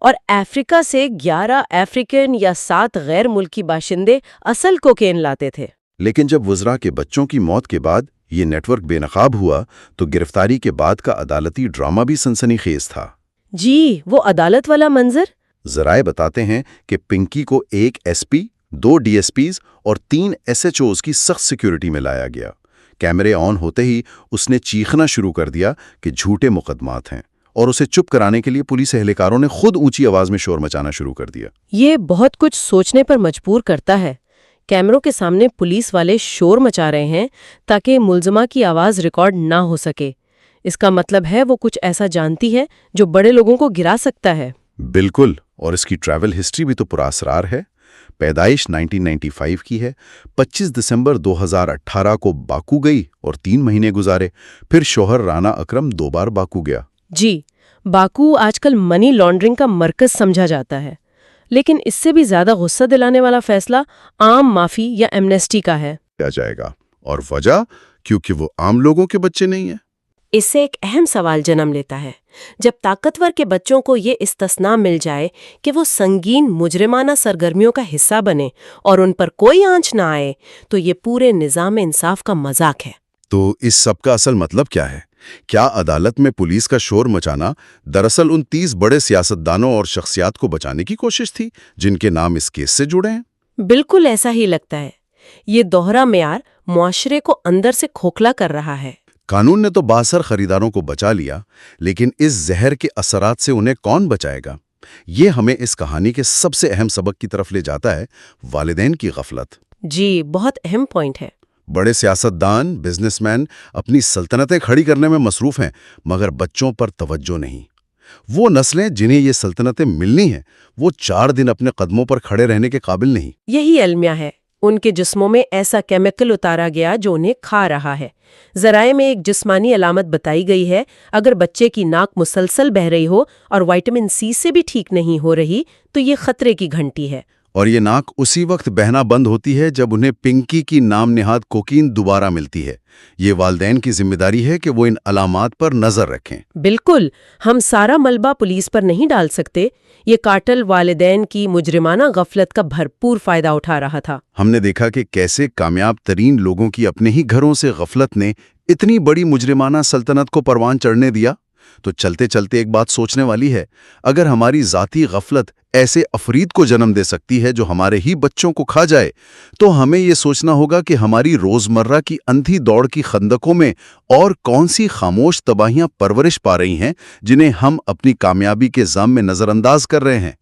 Speaker 5: اور افریقہ سے 11 افریقن یا 7 غیر ملکی باشندے اصل کوکین لاتے تھے.
Speaker 4: لیکن جب وزراء کے بچوں کی موت کے بعد یہ نیٹ ورک بے نقاب ہوا تو گرفتاری کے بعد کا عدالتی ڈرامہ بھی سنسنی خیز تھا.
Speaker 5: جی، وہ عدالت والا منظر.
Speaker 4: ذرائع بتاتے ہیں کہ پنکی کو ایک SP 2 DSPs اور 3 SHOs کی سخت سیکیورٹی میں لایا گیا۔ کیمرے آن ہوتے ہی اس نے چیخنا شروع کر دیا کہ جھوٹے مقدمات ہیں، اور اسے چپ کرانے کے لیے پولیس اہلکاروں نے خود اونچی آواز میں شور مچانا شروع کر دیا۔
Speaker 5: یہ بہت کچھ سوچنے پر مجبور کرتا ہے۔ کیمروں کے سامنے پولیس والے شور مچا رہے ہیں تاکہ ملزمہ کی آواز ریکارڈ نہ ہو سکے۔ اس کا مطلب ہے وہ کچھ ایسا جانتی ہے جو بڑے لوگوں کو گرا سکتا ہے۔
Speaker 4: بالکل، اور اس کی ٹریول ہسٹری بھی تو پراسرار ہے۔ پیدائش 1995 کی ہے، 25 دسمبر 2018 کو باکو گئی اور 3 مہینے گزارے، پھر شوہر رانا اکرم 2 بار باکو گیا۔
Speaker 5: جی، باکو آج کل منی لانڈرنگ کا مرکز سمجھا جاتا ہے، لیکن اس سے بھی زیادہ غصہ دلانے والا فیصلہ عام معافی یا ایمنیسٹی کا ہے۔
Speaker 4: کیا جائے گا، اور وجہ کیونکہ وہ عام لوگوں کے بچے نہیں ہیں۔
Speaker 5: اس سے ایک اہم سوال جنم لیتا ہے، جب طاقتور کے بچوں کو یہ استثناء مل جائے کہ وہ سنگین مجرمانہ سرگرمیوں کا حصہ بنے اور ان پر کوئی آنچ نہ آئے، تو یہ پورے نظام انصاف کا مذاق ہے۔
Speaker 4: تو اس سب کا اصل مطلب کیا ہے؟ کیا عدالت میں پولیس کا شور مچانا دراصل ان 30 بڑے سیاستدانوں اور شخصیات کو بچانے کی کوشش تھی جن کے نام اس کیس سے جڑے ہیں؟
Speaker 5: بالکل ایسا ہی لگتا ہے۔ یہ دوہرا معیار معاشرے کو اندر سے کھوکھلا کر رہا ہے۔
Speaker 4: قانون نے تو بااثر خریداروں کو بچا لیا، لیکن اس زہر کے اثرات سے انہیں کون بچائے گا؟ یہ ہمیں اس کہانی کے سب سے اہم سبق کی طرف لے جاتا ہے، والدین کی غفلت۔
Speaker 5: جی، بہت اہم پوائنٹ ہے۔
Speaker 4: بڑے سیاستدان، بزنس مین اپنی سلطنتیں کھڑی کرنے میں مصروف ہیں، مگر بچوں پر توجہ نہیں۔ وہ نسلیں جنہیں یہ سلطنتیں ملنی ہیں، وہ 4 دن اپنے قدموں پر کھڑے رہنے کے قابل نہیں۔
Speaker 5: یہی المیہ ہے۔ ان کے جسموں میں ایسا کیمیکل اتارا گیا جو انہیں کھا رہا ہے۔ ذرائع میں ایک جسمانی علامت بتائی گئی ہے، اگر بچے کی ناک مسلسل بہہ رہی ہو اور وائٹامن سی سے بھی ٹھیک نہیں ہو رہی تو یہ خطرے کی گھنٹی ہے۔
Speaker 4: اور یہ ناک اسی وقت بہنا بند ہوتی ہے جب انہیں پنکی کی نام نہاد کوکین دوبارہ ملتی ہے۔ یہ والدین کی ذمہ داری ہے کہ وہ ان علامات پر نظر رکھیں۔
Speaker 5: بالکل، ہم سارا ملبہ پولیس پر نہیں ڈال سکتے۔ یہ کارٹل والدین کی مجرمانہ غفلت کا بھرپور فائدہ اٹھا رہا تھا۔
Speaker 4: ہم نے دیکھا کہ کیسے کامیاب ترین لوگوں کی اپنے ہی گھروں سے غفلت نے اتنی بڑی مجرمانہ سلطنت کو پروان چڑھنے دیا۔ تو چلتے چلتے ایک بات سوچنے والی ہے، اگر ہماری ذاتی غفلت ایسے افرید کو جنم دے سکتی ہے جو ہمارے ہی بچوں کو کھا جائے، تو ہمیں یہ سوچنا ہوگا کہ ہماری روزمرہ کی اندھی دوڑ کی خندقوں میں اور کون سی خاموش تباہیاں پرورش پا رہی ہیں جنہیں ہم اپنی کامیابی کے ذم میں نظر انداز کر رہے ہیں۔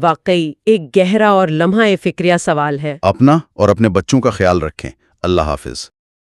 Speaker 5: واقعی ایک گہرا اور لمحہ فکریہ سوال ہے۔
Speaker 4: اپنا اور اپنے بچوں کا خیال رکھیں۔ اللہ حافظ۔